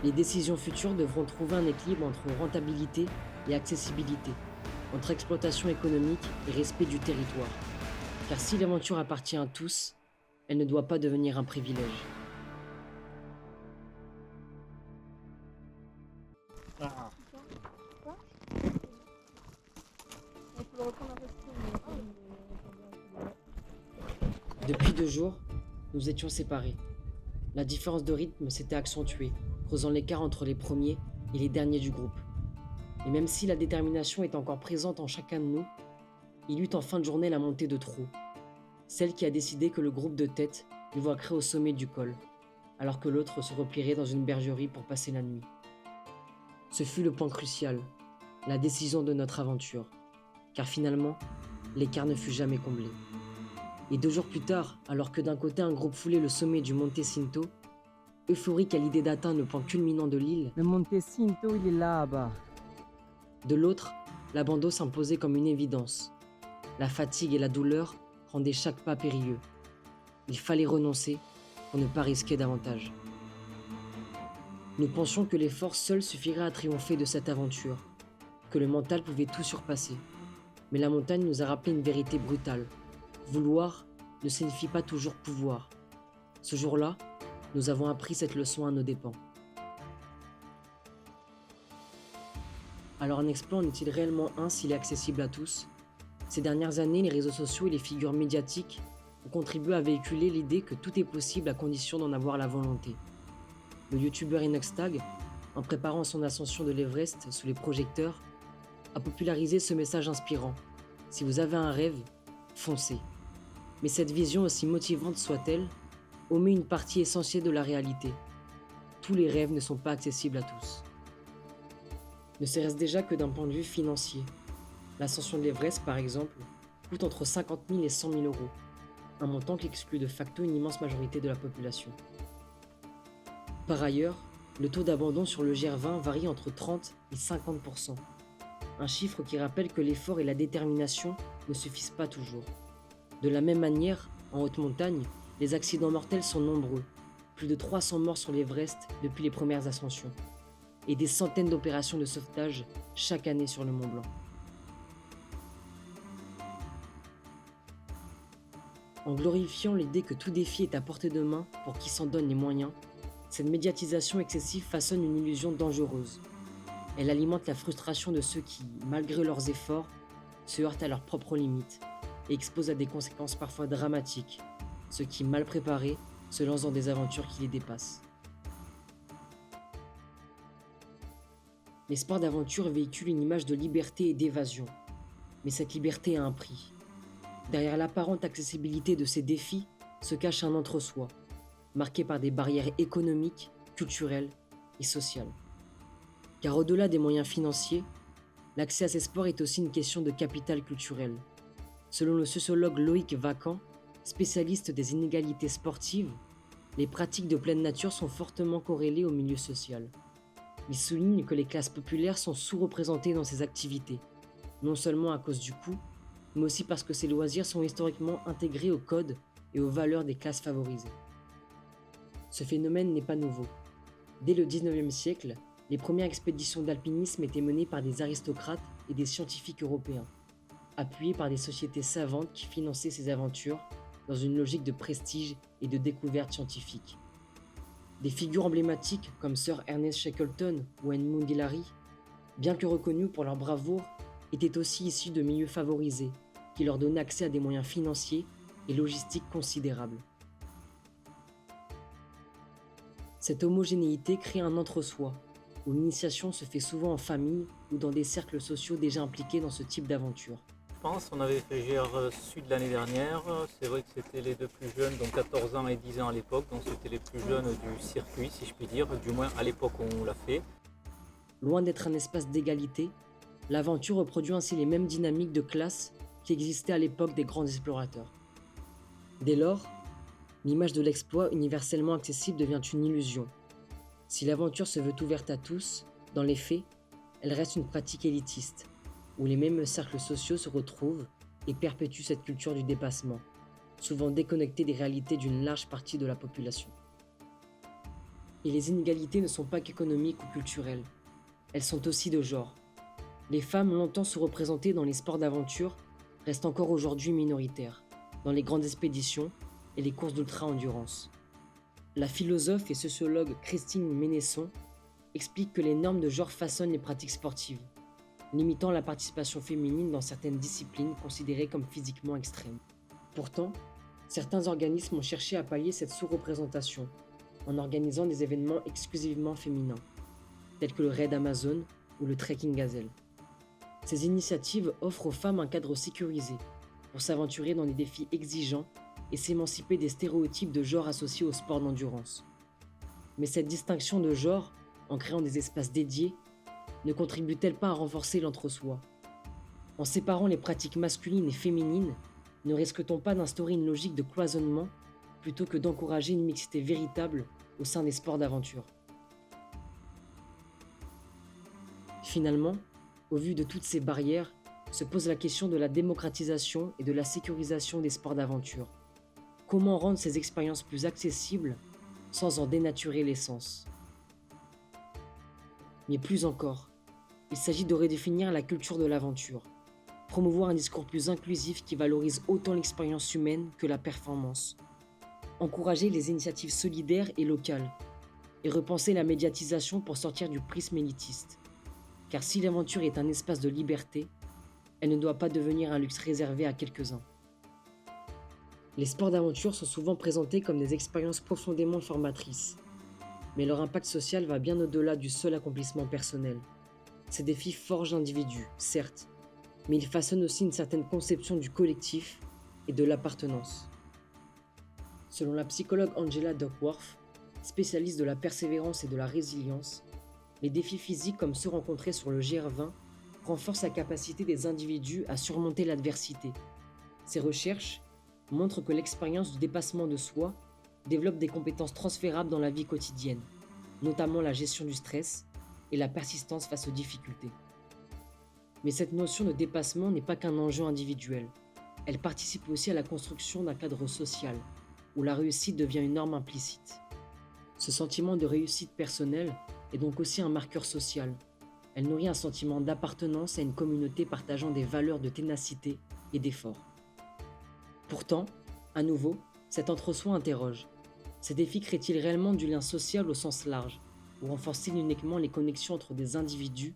Les décisions futures devront trouver un équilibre entre rentabilité et accessibilité, entre exploitation économique et respect du territoire. Car si l'aventure appartient à tous, elle ne doit pas devenir un privilège. Depuis 2 jours, nous étions séparés. La différence de rythme s'était accentuée, creusant l'écart entre les premiers et les derniers du groupe. Et même si la détermination est encore présente en chacun de nous, il eut en fin de journée la montée de trop. Celle qui a décidé que le groupe de tête l'évoquerait au sommet du col, alors que l'autre se replierait dans une bergerie pour passer la nuit. Ce fut le point crucial, la décision de notre aventure, car finalement, l'écart ne fut jamais comblé. Et 2 jours plus tard, alors que d'un côté un groupe foulait le sommet du Monte Cinto, euphorique à l'idée d'atteindre le point culminant de l'île, Le Monte Cinto, il est là-bas. de l'autre, l'abandon s'imposait comme une évidence. La fatigue et la douleur rendaient chaque pas périlleux. Il fallait renoncer pour ne pas risquer davantage. Nous pensions que l'effort seul suffirait à triompher de cette aventure, que le mental pouvait tout surpasser. Mais la montagne nous a rappelé une vérité brutale. Vouloir ne signifie pas toujours pouvoir. Ce jour-là, nous avons appris cette leçon à nos dépens. Alors un exploit en est-il réellement un s'il est accessible à tous? Ces dernières années, les réseaux sociaux et les figures médiatiques ont contribué à véhiculer l'idée que tout est possible à condition d'en avoir la volonté. Le youtubeur Inoxtag, en préparant son ascension de l'Everest sous les projecteurs, a popularisé ce message inspirant. Si vous avez un rêve, foncez. Mais cette vision, aussi motivante soit-elle, omet une partie essentielle de la réalité. Tous les rêves ne sont pas accessibles à tous. Ne serait-ce déjà que d'un point de vue financier. L'ascension de l'Everest, par exemple, coûte entre 50 000 et 100 000 euros, un montant qui exclut de facto une immense majorité de la population. Par ailleurs, le taux d'abandon sur le GR20 varie entre 30 et 50%, un chiffre qui rappelle que l'effort et la détermination ne suffisent pas toujours. De la même manière, en haute montagne, les accidents mortels sont nombreux, plus de 300 morts sur l'Everest depuis les premières ascensions, et des centaines d'opérations de sauvetage chaque année sur le Mont Blanc. En glorifiant l'idée que tout défi est à portée de main pour qui s'en donne les moyens, cette médiatisation excessive façonne une illusion dangereuse. Elle alimente la frustration de ceux qui, malgré leurs efforts, se heurtent à leurs propres limites et exposent à des conséquences parfois dramatiques, ceux qui, mal préparés, se lancent dans des aventures qui les dépassent. Les sports d'aventure véhiculent une image de liberté et d'évasion, mais cette liberté a un prix. Derrière l'apparente accessibilité de ces défis se cache un entre-soi, marqué par des barrières économiques, culturelles et sociales. Car au-delà des moyens financiers, l'accès à ces sports est aussi une question de capital culturel. Selon le sociologue Loïc Vacan, spécialiste des inégalités sportives, les pratiques de pleine nature sont fortement corrélées au milieu social. Il souligne que les classes populaires sont sous-représentées dans ces activités, non seulement à cause du coût, mais aussi parce que ces loisirs sont historiquement intégrés aux codes et aux valeurs des classes favorisées. Ce phénomène n'est pas nouveau. Dès le XIXe siècle, les premières expéditions d'alpinisme étaient menées par des aristocrates et des scientifiques européens, appuyés par des sociétés savantes qui finançaient ces aventures dans une logique de prestige et de découverte scientifique. Des figures emblématiques comme Sir Ernest Shackleton ou Edmund Hillary, bien que reconnus pour leur bravoure, étaient aussi issus de milieux favorisés qui leur donnaient accès à des moyens financiers et logistiques considérables. Cette homogénéité crée un entre-soi, où l'initiation se fait souvent en famille ou dans des cercles sociaux déjà impliqués dans ce type d'aventure. Je pense qu'on avait fait GR Sud l'année dernière, c'est vrai que c'était les deux plus jeunes, donc 14 ans et 10 ans à l'époque, donc c'était les plus jeunes du circuit si je puis dire, du moins à l'époque où on l'a fait. Loin d'être un espace d'égalité, l'aventure reproduit ainsi les mêmes dynamiques de classe qui existaient à l'époque des grands explorateurs. Dès lors, l'image de l'exploit universellement accessible devient une illusion. Si l'aventure se veut ouverte à tous, dans les faits, elle reste une pratique élitiste, où les mêmes cercles sociaux se retrouvent et perpétuent cette culture du dépassement, souvent déconnectée des réalités d'une large partie de la population. Et les inégalités ne sont pas qu'économiques ou culturelles, elles sont aussi de genre. Les femmes longtemps sous-représentées dans les sports d'aventure restent encore aujourd'hui minoritaires, dans les grandes expéditions et les courses d'ultra-endurance. La philosophe et sociologue Christine Ménesson explique que les normes de genre façonnent les pratiques sportives, limitant la participation féminine dans certaines disciplines considérées comme physiquement extrêmes. Pourtant, certains organismes ont cherché à pallier cette sous-représentation en organisant des événements exclusivement féminins, tels que le Raid Amazon ou le Trekking Gazelle. Ces initiatives offrent aux femmes un cadre sécurisé pour s'aventurer dans des défis exigeants et s'émanciper des stéréotypes de genre associés au sport d'endurance. Mais cette distinction de genre, en créant des espaces dédiés, ne contribue-t-elle pas à renforcer l'entre-soi? En séparant les pratiques masculines et féminines, ne risque-t-on pas d'instaurer une logique de cloisonnement plutôt que d'encourager une mixité véritable au sein des sports d'aventure? Finalement, au vu de toutes ces barrières, se pose la question de la démocratisation et de la sécurisation des sports d'aventure. Comment rendre ces expériences plus accessibles sans en dénaturer l'essence? Mais plus encore, il s'agit de redéfinir la culture de l'aventure, promouvoir un discours plus inclusif qui valorise autant l'expérience humaine que la performance, encourager les initiatives solidaires et locales, et repenser la médiatisation pour sortir du prisme élitiste. Car si l'aventure est un espace de liberté, elle ne doit pas devenir un luxe réservé à quelques-uns. Les sports d'aventure sont souvent présentés comme des expériences profondément formatrices, mais leur impact social va bien au-delà du seul accomplissement personnel. Ces défis forgent l'individu, certes, mais ils façonnent aussi une certaine conception du collectif et de l'appartenance. Selon la psychologue Angela Duckworth, spécialiste de la persévérance et de la résilience, les défis physiques comme ceux rencontrés sur le GR20 renforcent la capacité des individus à surmonter l'adversité. Ces recherches montrent que l'expérience du dépassement de soi développe des compétences transférables dans la vie quotidienne, notamment la gestion du stress et la persistance face aux difficultés. Mais cette notion de dépassement n'est pas qu'un enjeu individuel. Elle participe aussi à la construction d'un cadre social, où la réussite devient une norme implicite. Ce sentiment de réussite personnelle est donc aussi un marqueur social. Elle nourrit un sentiment d'appartenance à une communauté partageant des valeurs de ténacité et d'effort. Pourtant, à nouveau, cet entre-soi interroge. Ces défis créent-ils réellement du lien social au sens large, ou renforcent-ils uniquement les connexions entre des individus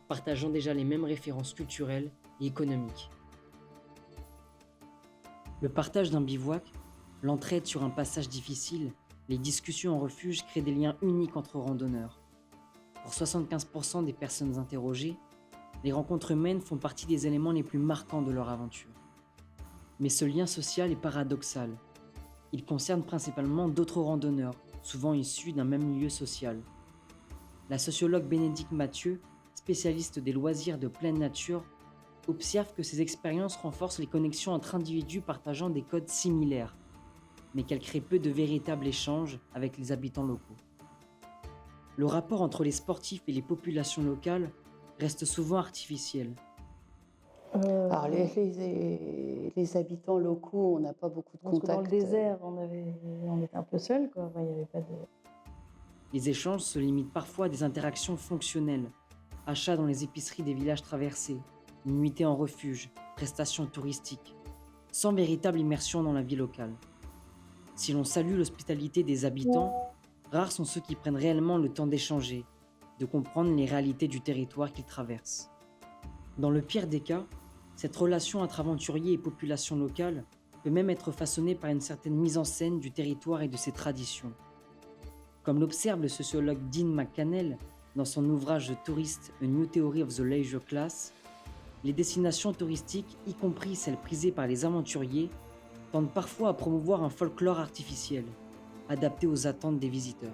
partageant déjà les mêmes références culturelles et économiques? Le partage d'un bivouac, l'entraide sur un passage difficile, les discussions en refuge créent des liens uniques entre randonneurs. Pour 75% des personnes interrogées, les rencontres humaines font partie des éléments les plus marquants de leur aventure. Mais ce lien social est paradoxal. Il concerne principalement d'autres randonneurs, souvent issus d'un même milieu social. La sociologue Bénédicte Mathieu, spécialiste des loisirs de pleine nature, observe que ces expériences renforcent les connexions entre individus partageant des codes similaires, mais qu'elles créent peu de véritables échanges avec les habitants locaux. Le rapport entre les sportifs et les populations locales reste souvent artificiel. Alors les habitants locaux, on n'a pas beaucoup de contacts. Dans le désert, on était un peu seuls, quoi. Enfin, il y avait pas de... Les échanges se limitent parfois à des interactions fonctionnelles, achats dans les épiceries des villages traversés, nuitées en refuge, prestations touristiques, sans véritable immersion dans la vie locale. Si l'on salue l'hospitalité des habitants, rares sont ceux qui prennent réellement le temps d'échanger, de comprendre les réalités du territoire qu'ils traversent. Dans le pire des cas, cette relation entre aventuriers et population locale peut même être façonnée par une certaine mise en scène du territoire et de ses traditions. Comme l'observe le sociologue Dean McCannell dans son ouvrage The Tourist, A New Theory of the Leisure Class, les destinations touristiques, y compris celles prisées par les aventuriers, tendent parfois à promouvoir un folklore artificiel, adapté aux attentes des visiteurs.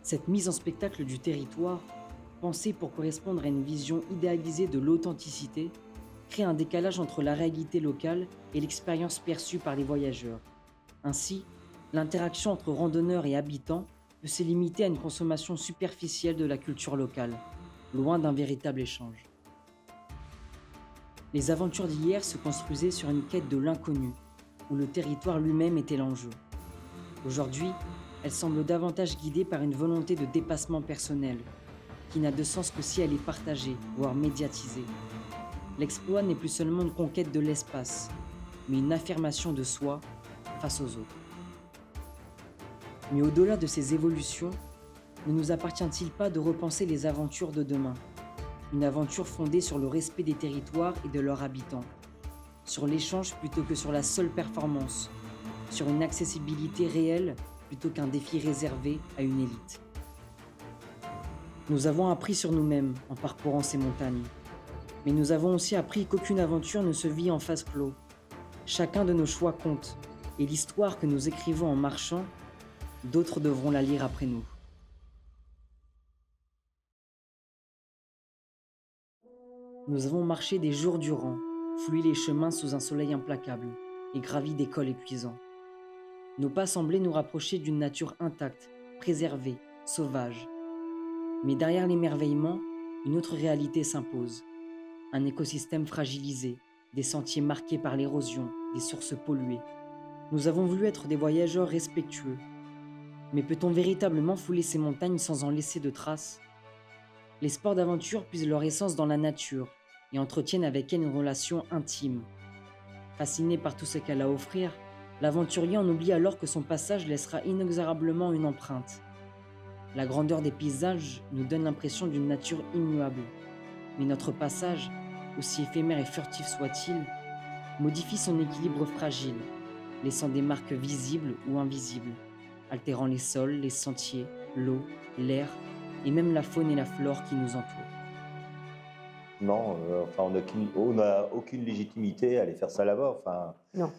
Cette mise en spectacle du territoire, pensée pour correspondre à une vision idéalisée de l'authenticité, crée un décalage entre la réalité locale et l'expérience perçue par les voyageurs. Ainsi, l'interaction entre randonneurs et habitants peut se limiter à une consommation superficielle de la culture locale, loin d'un véritable échange. Les aventures d'hier se construisaient sur une quête de l'inconnu, où le territoire lui-même était l'enjeu. Aujourd'hui, elles semblent davantage guidées par une volonté de dépassement personnel, qui n'a de sens que si elle est partagée, voire médiatisée. L'exploit n'est plus seulement une conquête de l'espace, mais une affirmation de soi face aux autres. Mais au-delà de ces évolutions, ne nous appartient-il pas de repenser les aventures de demain ? Une aventure fondée sur le respect des territoires et de leurs habitants, sur l'échange plutôt que sur la seule performance, sur une accessibilité réelle plutôt qu'un défi réservé à une élite. Nous avons appris sur nous-mêmes en parcourant ces montagnes, mais nous avons aussi appris qu'aucune aventure ne se vit en vase clos. Chacun de nos choix compte, et l'histoire que nous écrivons en marchant, d'autres devront la lire après nous. Nous avons marché des jours durant, fouillé les chemins sous un soleil implacable et gravi des cols épuisants. Nos pas semblaient nous rapprocher d'une nature intacte, préservée, sauvage. Mais derrière l'émerveillement, une autre réalité s'impose. Un écosystème fragilisé, des sentiers marqués par l'érosion, des sources polluées. Nous avons voulu être des voyageurs respectueux. Mais peut-on véritablement fouler ces montagnes sans en laisser de traces ? Les sports d'aventure puisent leur essence dans la nature et entretiennent avec elle une relation intime. Fasciné par tout ce qu'elle a à offrir, l'aventurier en oublie alors que son passage laissera inexorablement une empreinte. La grandeur des paysages nous donne l'impression d'une nature immuable. Mais notre passage, aussi éphémère et furtif soit-il, modifie son équilibre fragile, laissant des marques visibles ou invisibles, altérant les sols, les sentiers, l'eau, l'air et même la faune et la flore qui nous entourent. Non, enfin, on n'a aucune légitimité à aller faire ça là-bas. Enfin, Non.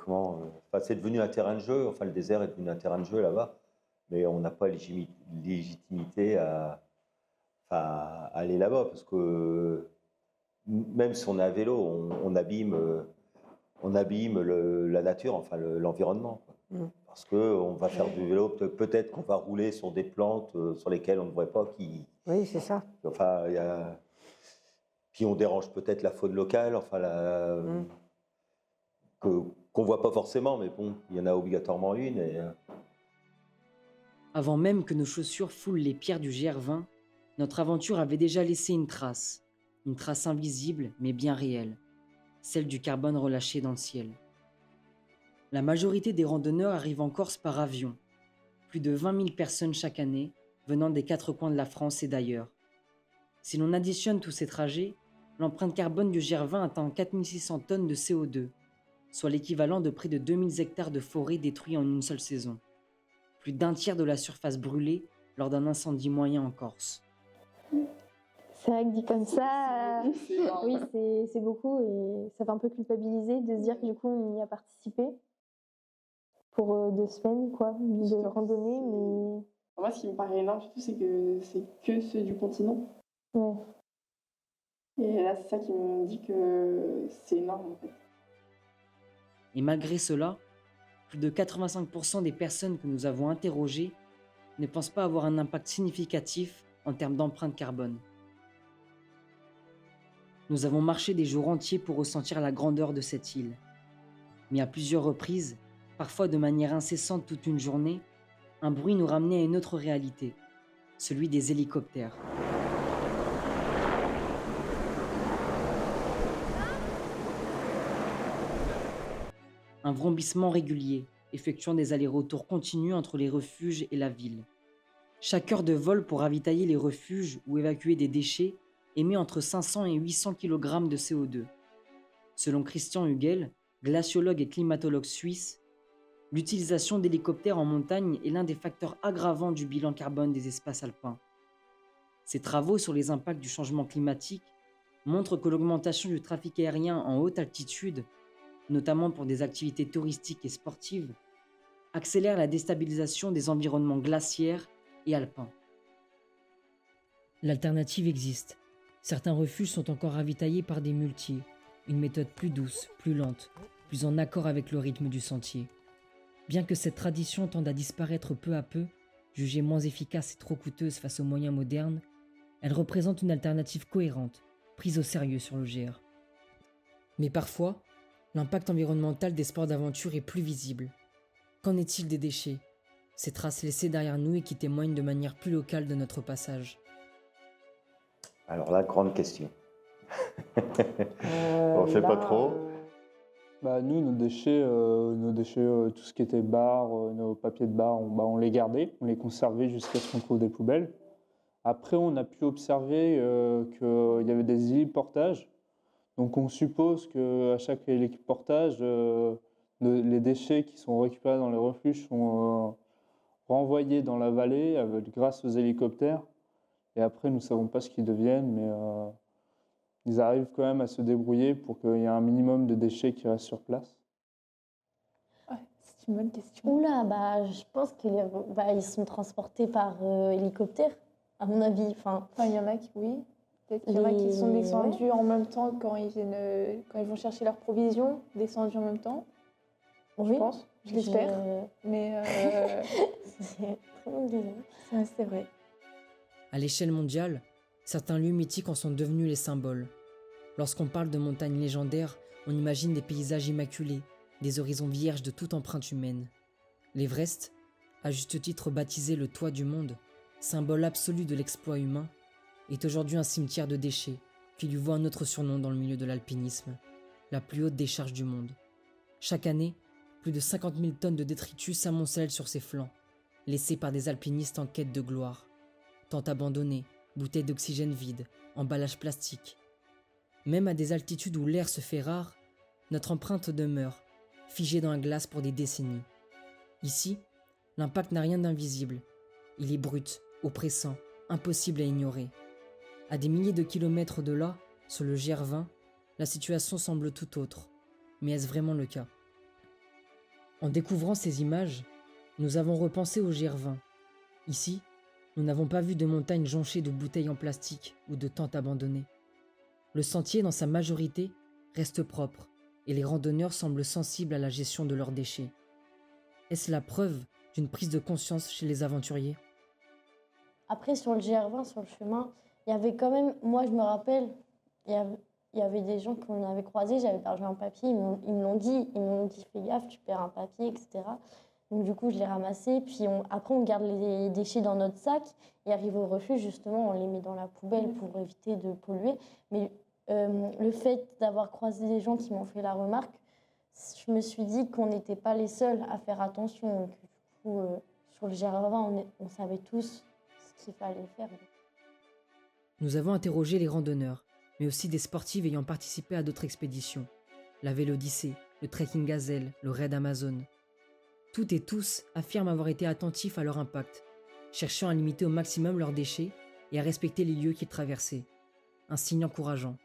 Enfin, c'est devenu un terrain de jeu. Enfin, le désert est devenu un terrain de jeu là-bas, mais on n'a pas légitimité à aller là-bas parce que même si on est à vélo, on abîme la nature, enfin l'environnement. Parce qu'on va faire du vélo, peut-être qu'on va rouler sur des plantes sur lesquelles on ne voit pas qui. Oui, c'est ça. Enfin, puis on dérange peut-être la faune locale, enfin qu'on voit pas forcément, mais bon, il y en a obligatoirement une. Avant même que nos chaussures foulent les pierres du GR20, notre aventure avait déjà laissé une trace invisible mais bien réelle, celle du carbone relâché dans le ciel. La majorité des randonneurs arrivent en Corse par avion, plus de 20 000 personnes chaque année venant des 4 coins de la France et d'ailleurs. Si l'on additionne tous ces trajets, l'empreinte carbone du GR20 atteint 4600 tonnes de CO2, soit l'équivalent de près de 2000 hectares de forêt détruits en une seule saison. Plus d'un tiers de la surface brûlée lors d'un incendie moyen en Corse. C'est vrai que dit comme ça, oui, c'est beaucoup et ça fait un peu culpabiliser de se dire que du coup on y a participé pour 2 semaines quoi, de randonnée. Mais moi, ce qui me paraît énorme surtout, c'est que ceux du continent. Ouais. Et là, c'est ça qui me dit que c'est énorme en fait. Et malgré cela, plus de 85% des personnes que nous avons interrogées ne pensent pas avoir un impact significatif en termes d'empreinte carbone. Nous avons marché des jours entiers pour ressentir la grandeur de cette île. Mais à plusieurs reprises, parfois de manière incessante toute une journée, un bruit nous ramenait à une autre réalité, celui des hélicoptères. Un vrombissement régulier, effectuant des allers-retours continus entre les refuges et la ville. Chaque heure de vol pour ravitailler les refuges ou évacuer des déchets émet entre 500 et 800 kg de CO2. Selon Christian Hugel, glaciologue et climatologue suisse, l'utilisation d'hélicoptères en montagne est l'un des facteurs aggravants du bilan carbone des espaces alpins. Ces travaux sur les impacts du changement climatique montrent que l'augmentation du trafic aérien en haute altitude, notamment pour des activités touristiques et sportives, accélère la déstabilisation des environnements glaciaires et alpins. L'alternative existe. Certains refuges sont encore ravitaillés par des muletiers, une méthode plus douce, plus lente, plus en accord avec le rythme du sentier. Bien que cette tradition tende à disparaître peu à peu, jugée moins efficace et trop coûteuse face aux moyens modernes, elle représente une alternative cohérente, prise au sérieux sur le GR. Mais parfois, l'impact environnemental des sports d'aventure est plus visible. Qu'en est-il des déchets, ces traces laissées derrière nous et qui témoignent de manière plus locale de notre passage? Alors là, grande question. On ne sait pas trop. Nous, nos déchets, tout ce qui était barres, nos papiers de bar, on les gardait, on les conservait jusqu'à ce qu'on trouve des poubelles. Après, on a pu observer qu'il y avait des héliportages. Donc on suppose qu'à chaque héliportage, les déchets qui sont récupérés dans les refuges sont renvoyés dans la vallée grâce aux hélicoptères. Et après, nous ne savons pas ce qu'ils deviennent, mais ils arrivent quand même à se débrouiller pour qu'il y ait un minimum de déchets qui restent sur place. C'est une bonne question. Oula, je pense qu'ils sont transportés par hélicoptère, à mon avis. Enfin, il y en a qui, oui. Peut-être qu'il y en a qui sont descendus en même temps quand ils vont chercher leurs provisions, descendus en même temps. Oui, je pense, je l'espère. Mais c'est très bonne raison. C'est vrai. À l'échelle mondiale, certains lieux mythiques en sont devenus les symboles. Lorsqu'on parle de montagnes légendaires, on imagine des paysages immaculés, des horizons vierges de toute empreinte humaine. L'Everest, à juste titre baptisé le toit du monde, symbole absolu de l'exploit humain, est aujourd'hui un cimetière de déchets qui lui vaut un autre surnom dans le milieu de l'alpinisme, la plus haute décharge du monde. Chaque année, plus de 50 000 tonnes de détritus s'amoncellent sur ses flancs, laissés par des alpinistes en quête de gloire. Tentes abandonnées, bouteilles d'oxygène vides, emballages plastiques. Même à des altitudes où l'air se fait rare, notre empreinte demeure, figée dans la glace pour des décennies. Ici, l'impact n'a rien d'invisible. Il est brut, oppressant, impossible à ignorer. À des milliers de kilomètres de là, sur le GR20, la situation semble tout autre. Mais est-ce vraiment le cas? En découvrant ces images, nous avons repensé au GR20. Ici, nous n'avons pas vu de montagnes jonchées de bouteilles en plastique ou de tentes abandonnées. Le sentier, dans sa majorité, reste propre et les randonneurs semblent sensibles à la gestion de leurs déchets. Est-ce la preuve d'une prise de conscience chez les aventuriers? Après, sur le GR20, sur le chemin, il y avait quand même, moi je me rappelle, il y avait des gens qu'on avait croisés, j'avais perdu un papier, ils me l'ont dit, fais gaffe, tu perds un papier, etc. Donc du coup, je l'ai ramassé, puis après on garde les déchets dans notre sac et arrive au refuge, justement, on les met dans la poubelle pour éviter de polluer. Mais le fait d'avoir croisé des gens qui m'ont fait la remarque, je me suis dit qu'on n'était pas les seuls à faire attention. Donc, du coup, sur le GR20, on savait tous ce qu'il fallait faire. Nous avons interrogé les randonneurs, mais aussi des sportives ayant participé à d'autres expéditions. La Vélodyssée, le Trekking Gazelle, le Raid Amazon. Toutes et tous affirment avoir été attentifs à leur impact, cherchant à limiter au maximum leurs déchets et à respecter les lieux qu'ils traversaient. Un signe encourageant.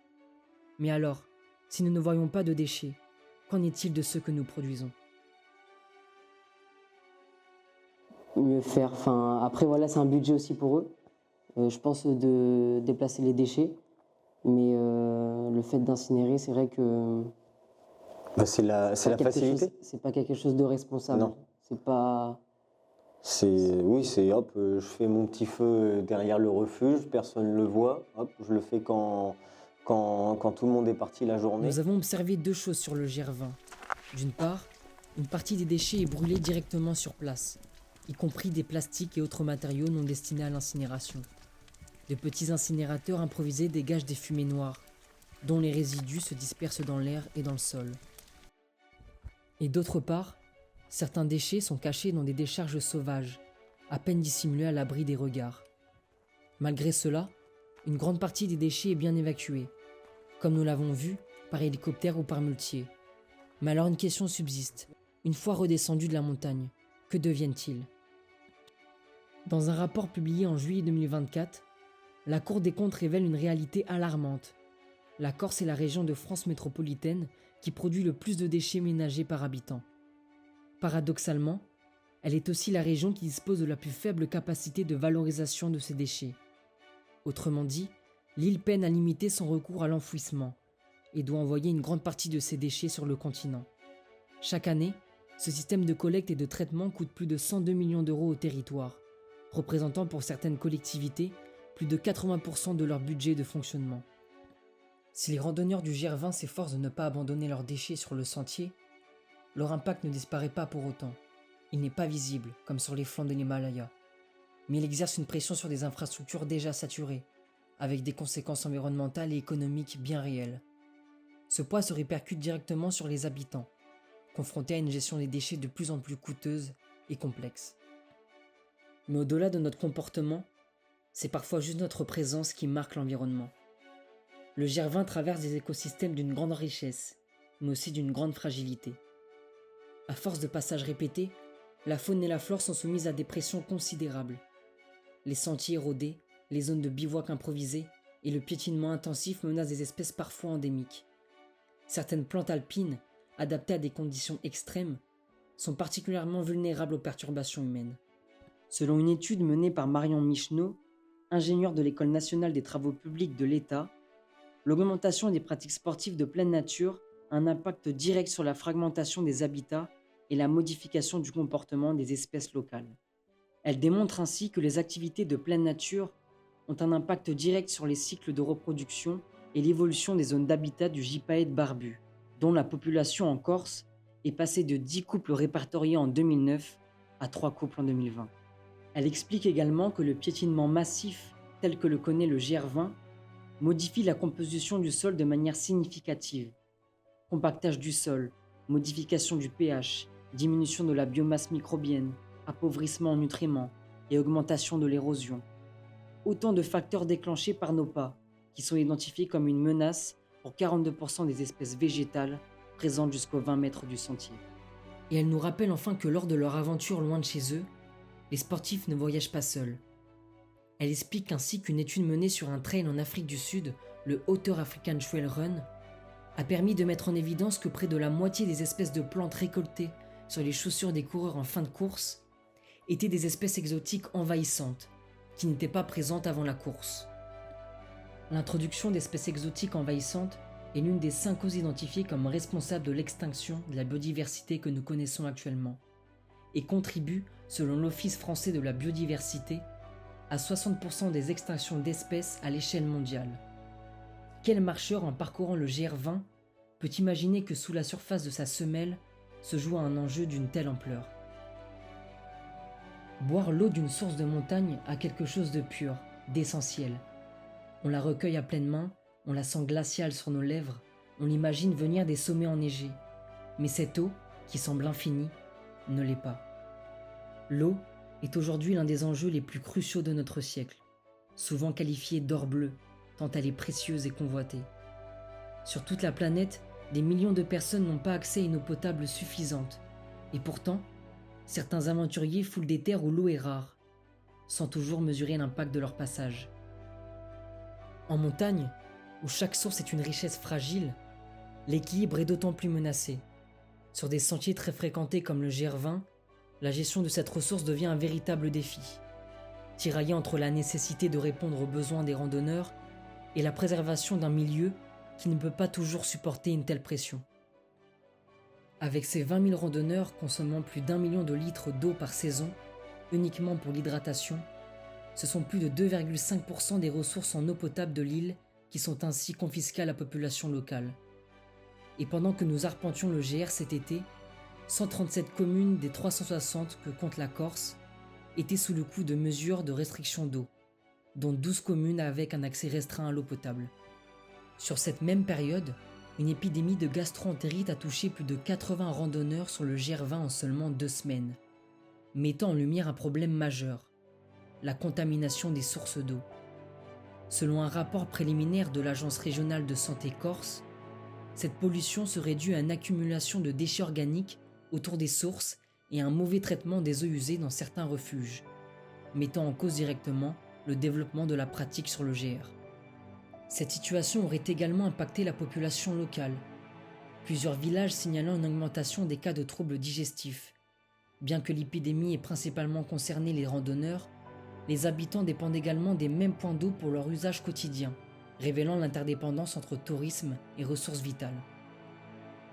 Mais alors, si nous ne voyons pas de déchets, qu'en est-il de ceux que nous produisons? Mieux faire. Enfin, après, voilà, c'est un budget aussi pour eux. Je pense de déplacer les déchets. Mais le fait d'incinérer, c'est vrai que... c'est la facilité. C'est pas quelque chose de responsable. Non. C'est pas... Oui, c'est hop, je fais mon petit feu derrière le refuge, personne ne le voit. Hop, je le fais quand tout le monde est parti la journée. Nous avons observé deux choses sur le GR20. D'une part, une partie des déchets est brûlée directement sur place, y compris des plastiques et autres matériaux non destinés à l'incinération. De petits incinérateurs improvisés dégagent des fumées noires, dont les résidus se dispersent dans l'air et dans le sol. Et d'autre part, certains déchets sont cachés dans des décharges sauvages, à peine dissimulées à l'abri des regards. Malgré cela, une grande partie des déchets est bien évacuée, comme nous l'avons vu, par hélicoptère ou par muletier. Mais alors une question subsiste. Une fois redescendus de la montagne, que deviennent-ils? Dans un rapport publié en juillet 2024, la Cour des comptes révèle une réalité alarmante. La Corse est la région de France métropolitaine qui produit le plus de déchets ménagers par habitant. Paradoxalement, elle est aussi la région qui dispose de la plus faible capacité de valorisation de ces déchets. Autrement dit, l'île peine à limiter son recours à l'enfouissement et doit envoyer une grande partie de ses déchets sur le continent. Chaque année, ce système de collecte et de traitement coûte plus de 102 millions d'euros au territoire, représentant pour certaines collectivités plus de 80% de leur budget de fonctionnement. Si les randonneurs du GR20 s'efforcent de ne pas abandonner leurs déchets sur le sentier, leur impact ne disparaît pas pour autant. Il n'est pas visible, comme sur les flancs de l'Himalaya, mais il exerce une pression sur des infrastructures déjà saturées, avec des conséquences environnementales et économiques bien réelles. Ce poids se répercute directement sur les habitants, confrontés à une gestion des déchets de plus en plus coûteuse et complexe. Mais au-delà de notre comportement, c'est parfois juste notre présence qui marque l'environnement. Le GR20 traverse des écosystèmes d'une grande richesse, mais aussi d'une grande fragilité. À force de passages répétés, la faune et la flore sont soumises à des pressions considérables. Les sentiers érodés, les zones de bivouac improvisées et le piétinement intensif menacent des espèces parfois endémiques. Certaines plantes alpines, adaptées à des conditions extrêmes, sont particulièrement vulnérables aux perturbations humaines. Selon une étude menée par Marion Micheneau, ingénieure de l'École nationale des travaux publics de l'État, l'augmentation des pratiques sportives de pleine nature a un impact direct sur la fragmentation des habitats et la modification du comportement des espèces locales. Elle démontre ainsi que les activités de pleine nature ont un impact direct sur les cycles de reproduction et l'évolution des zones d'habitat du gypaète barbu, dont la population en Corse est passée de 10 couples répertoriés en 2009 à 3 couples en 2020. Elle explique également que le piétinement massif, tel que le connaît le GR20, modifie la composition du sol de manière significative. Compactage du sol, modification du pH, diminution de la biomasse microbienne, appauvrissement en nutriments et augmentation de l'érosion. Autant de facteurs déclenchés par nos pas, qui sont identifiés comme une menace pour 42% des espèces végétales présentes jusqu'aux 20 mètres du sentier. Et elle nous rappelle enfin que lors de leur aventure loin de chez eux, les sportifs ne voyagent pas seuls. Elle explique ainsi qu'une étude menée sur un trail en Afrique du Sud, le Outer African Trail Run, a permis de mettre en évidence que près de la moitié des espèces de plantes récoltées sur les chaussures des coureurs en fin de course étaient des espèces exotiques envahissantes, qui n'étaient pas présentes avant la course. L'introduction d'espèces exotiques envahissantes est l'une des 5 causes identifiées comme responsables de l'extinction de la biodiversité que nous connaissons actuellement, et contribue, selon l'Office français de la biodiversité, à 60% des extinctions d'espèces à l'échelle mondiale. Quel marcheur en parcourant le GR20 peut imaginer que sous la surface de sa semelle se joue un enjeu d'une telle ampleur? Boire l'eau d'une source de montagne a quelque chose de pur, d'essentiel. On la recueille à pleine main, on la sent glaciale sur nos lèvres, on l'imagine venir des sommets enneigés. Mais cette eau, qui semble infinie, ne l'est pas. L'eau est aujourd'hui l'un des enjeux les plus cruciaux de notre siècle, souvent qualifiée d'or bleu, tant elle est précieuse et convoitée. Sur toute la planète, des millions de personnes n'ont pas accès à une eau potable suffisante, et pourtant, certains aventuriers foulent des terres où l'eau est rare, sans toujours mesurer l'impact de leur passage. En montagne, où chaque source est une richesse fragile, l'équilibre est d'autant plus menacé. Sur des sentiers très fréquentés comme le GR20, la gestion de cette ressource devient un véritable défi, tiraillé entre la nécessité de répondre aux besoins des randonneurs et la préservation d'un milieu qui ne peut pas toujours supporter une telle pression. Avec ses 20 000 randonneurs consommant plus d'1 million de litres d'eau par saison, uniquement pour l'hydratation, ce sont plus de 2,5% des ressources en eau potable de l'île qui sont ainsi confisquées à la population locale. Et pendant que nous arpentions le GR cet été, 137 communes des 360 que compte la Corse étaient sous le coup de mesures de restriction d'eau, dont 12 communes avec un accès restreint à l'eau potable. Sur cette même période, une épidémie de gastro-entérite a touché plus de 80 randonneurs sur le GR20 en seulement 2 semaines, mettant en lumière un problème majeur, la contamination des sources d'eau. Selon un rapport préliminaire de l'Agence régionale de santé corse, cette pollution serait due à une accumulation de déchets organiques autour des sources et à un mauvais traitement des eaux usées dans certains refuges, mettant en cause directement le développement de la pratique sur le GR. Cette situation aurait également impacté la population locale, plusieurs villages signalant une augmentation des cas de troubles digestifs. Bien que l'épidémie ait principalement concerné les randonneurs, les habitants dépendent également des mêmes points d'eau pour leur usage quotidien, révélant l'interdépendance entre tourisme et ressources vitales.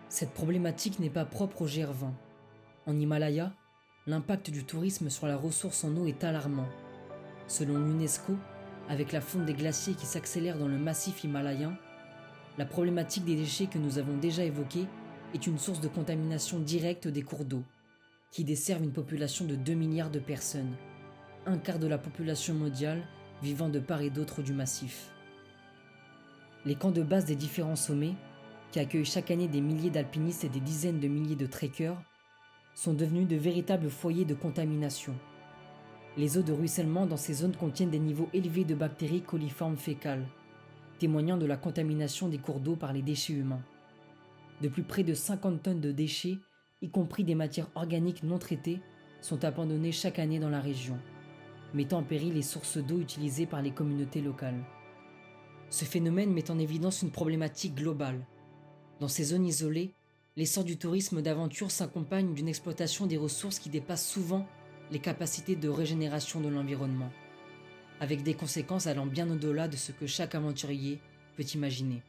Cette problématique n'est pas propre au GR20. En Himalaya, l'impact du tourisme sur la ressource en eau est alarmant. Selon l'UNESCO, avec la fonte des glaciers qui s'accélère dans le massif himalayen, la problématique des déchets que nous avons déjà évoquée est une source de contamination directe des cours d'eau, qui desservent une population de 2 milliards de personnes, un quart de la population mondiale vivant de part et d'autre du massif. Les camps de base des différents sommets, qui accueillent chaque année des milliers d'alpinistes et des dizaines de milliers de trekkers, sont devenus de véritables foyers de contamination. Les eaux de ruissellement dans ces zones contiennent des niveaux élevés de bactéries coliformes fécales, témoignant de la contamination des cours d'eau par les déchets humains. Depuis près de 50 tonnes de déchets, y compris des matières organiques non traitées, sont abandonnées chaque année dans la région, mettant en péril les sources d'eau utilisées par les communautés locales. Ce phénomène met en évidence une problématique globale. Dans ces zones isolées, l'essor du tourisme d'aventure s'accompagne d'une exploitation des ressources qui dépasse souvent les capacités de régénération de l'environnement, avec des conséquences allant bien au-delà de ce que chaque aventurier peut imaginer.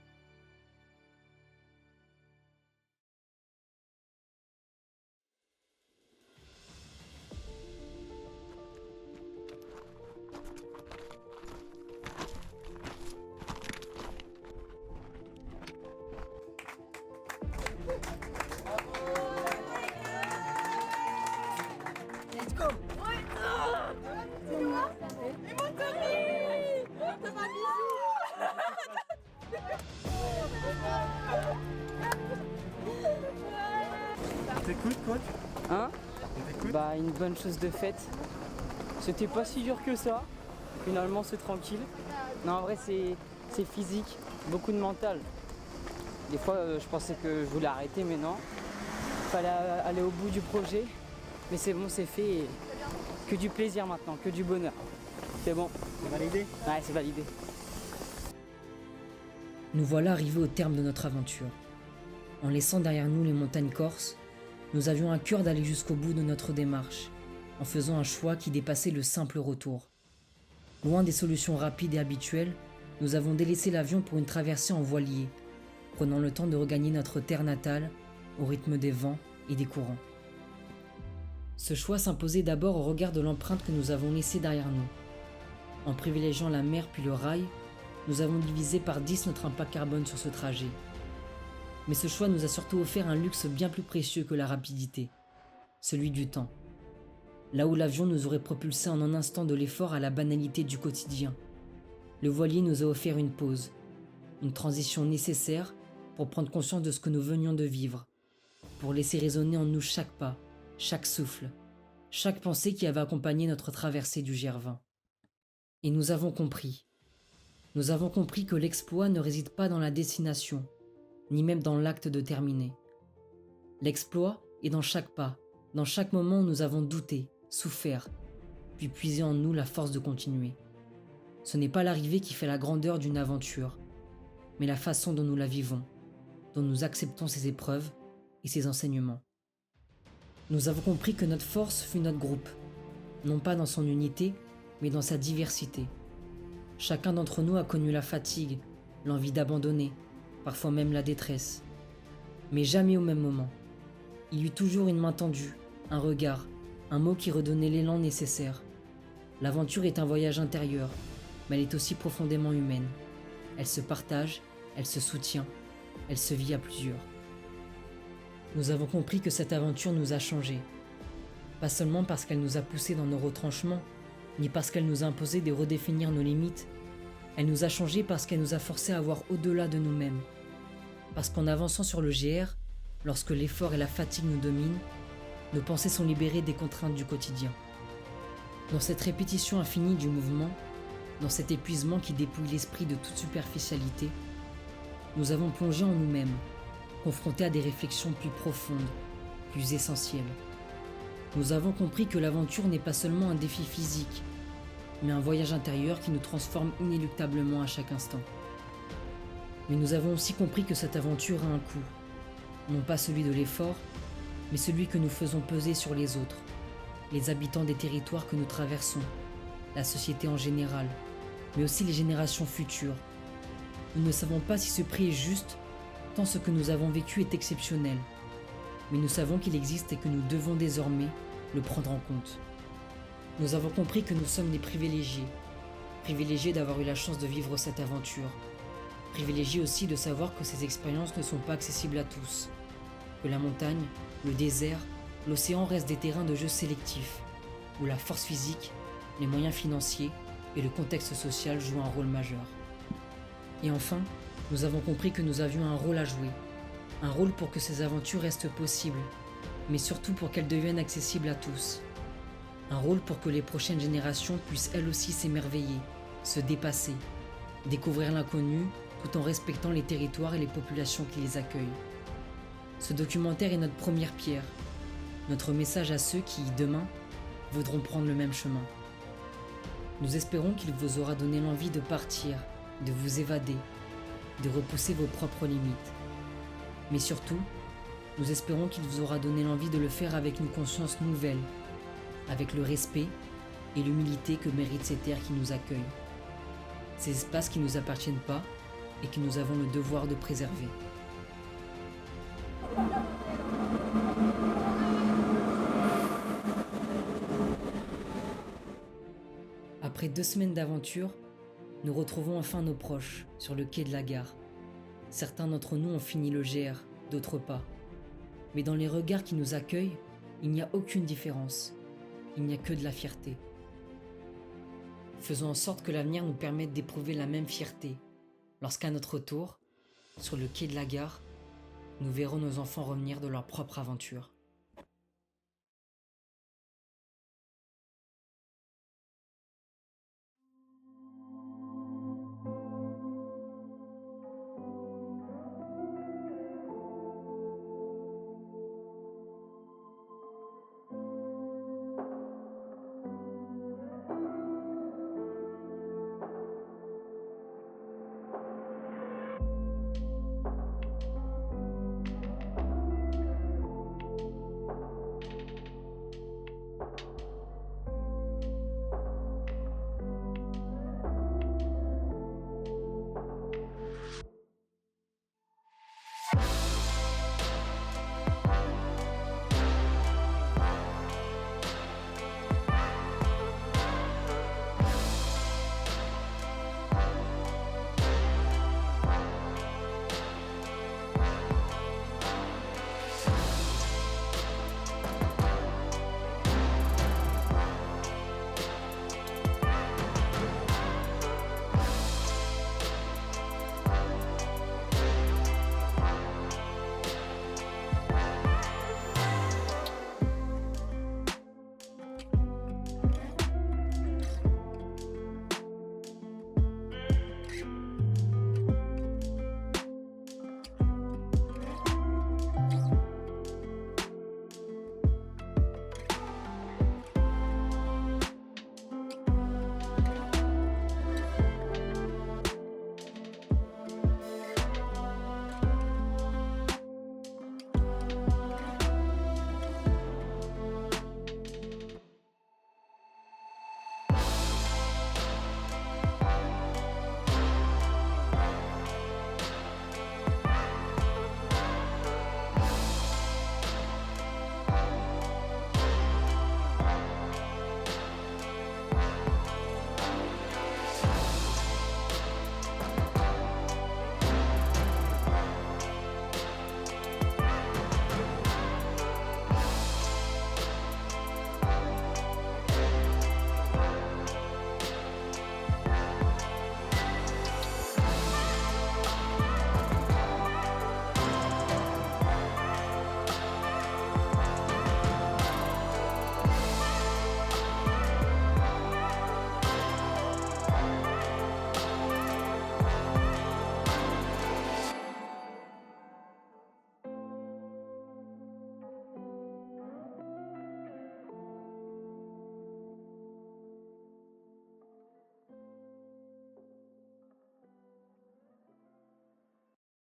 T'écoutes, coach? Hein? Bah, une bonne chose de faite. C'était pas si dur que ça. Finalement, c'est tranquille. Non, en vrai, c'est physique, beaucoup de mental. Des fois, je pensais que je voulais arrêter, mais non. Fallait aller au bout du projet. Mais c'est bon, c'est fait. Et que du plaisir maintenant, que du bonheur. C'est bon. C'est validé? Ouais, c'est validé. Nous voilà arrivés au terme de notre aventure. En laissant derrière nous les montagnes corses, nous avions à cœur d'aller jusqu'au bout de notre démarche, en faisant un choix qui dépassait le simple retour. Loin des solutions rapides et habituelles, nous avons délaissé l'avion pour une traversée en voilier, prenant le temps de regagner notre terre natale au rythme des vents et des courants. Ce choix s'imposait d'abord au regard de l'empreinte que nous avons laissée derrière nous. En privilégiant la mer puis le rail, nous avons divisé par 10 notre impact carbone sur ce trajet. Mais ce choix nous a surtout offert un luxe bien plus précieux que la rapidité, celui du temps. Là où l'avion nous aurait propulsés en un instant de l'effort à la banalité du quotidien, le voilier nous a offert une pause, une transition nécessaire pour prendre conscience de ce que nous venions de vivre, pour laisser résonner en nous chaque pas, chaque souffle, chaque pensée qui avait accompagné notre traversée du GR20. Et nous avons compris. Nous avons compris que l'exploit ne réside pas dans la destination, ni même dans l'acte de terminer. L'exploit est dans chaque pas, dans chaque moment où nous avons douté, souffert, puis puisé en nous la force de continuer. Ce n'est pas l'arrivée qui fait la grandeur d'une aventure, mais la façon dont nous la vivons, dont nous acceptons ses épreuves et ses enseignements. Nous avons compris que notre force fut notre groupe, non pas dans son unité, mais dans sa diversité. Chacun d'entre nous a connu la fatigue, l'envie d'abandonner, parfois même la détresse. Mais jamais au même moment. Il y eut toujours une main tendue, un regard, un mot qui redonnait l'élan nécessaire. L'aventure est un voyage intérieur, mais elle est aussi profondément humaine. Elle se partage, elle se soutient, elle se vit à plusieurs. Nous avons compris que cette aventure nous a changés. Pas seulement parce qu'elle nous a poussés dans nos retranchements, ni parce qu'elle nous a imposé de redéfinir nos limites. Elle nous a changés parce qu'elle nous a forcés à voir au-delà de nous-mêmes. Parce qu'en avançant sur le GR, lorsque l'effort et la fatigue nous dominent, nos pensées sont libérées des contraintes du quotidien. Dans cette répétition infinie du mouvement, dans cet épuisement qui dépouille l'esprit de toute superficialité, nous avons plongé en nous-mêmes, confrontés à des réflexions plus profondes, plus essentielles. Nous avons compris que l'aventure n'est pas seulement un défi physique, mais un voyage intérieur qui nous transforme inéluctablement à chaque instant. Mais nous avons aussi compris que cette aventure a un coût, non pas celui de l'effort, mais celui que nous faisons peser sur les autres, les habitants des territoires que nous traversons, la société en général, mais aussi les générations futures. Nous ne savons pas si ce prix est juste, tant ce que nous avons vécu est exceptionnel, mais nous savons qu'il existe et que nous devons désormais le prendre en compte. Nous avons compris que nous sommes des privilégiés, privilégiés d'avoir eu la chance de vivre cette aventure, privilégiés aussi de savoir que ces expériences ne sont pas accessibles à tous, que la montagne, le désert, l'océan restent des terrains de jeu sélectifs, où la force physique, les moyens financiers et le contexte social jouent un rôle majeur. Et enfin, nous avons compris que nous avions un rôle à jouer, un rôle pour que ces aventures restent possibles, mais surtout pour qu'elles deviennent accessibles à tous. Un rôle pour que les prochaines générations puissent elles aussi s'émerveiller, se dépasser, découvrir l'inconnu tout en respectant les territoires et les populations qui les accueillent. Ce documentaire est notre première pierre, notre message à ceux qui, demain, voudront prendre le même chemin. Nous espérons qu'il vous aura donné l'envie de partir, de vous évader, de repousser vos propres limites. Mais surtout, nous espérons qu'il vous aura donné l'envie de le faire avec une conscience nouvelle, avec le respect et l'humilité que méritent ces terres qui nous accueillent. Ces espaces qui ne nous appartiennent pas et que nous avons le devoir de préserver. Après 2 semaines d'aventure, nous retrouvons enfin nos proches sur le quai de la gare. Certains d'entre nous ont fini le GR, d'autres pas. Mais dans les regards qui nous accueillent, il n'y a aucune différence. Il n'y a que de la fierté. Faisons en sorte que l'avenir nous permette d'éprouver la même fierté, lorsqu'à notre tour, sur le quai de la gare, nous verrons nos enfants revenir de leur propre aventure.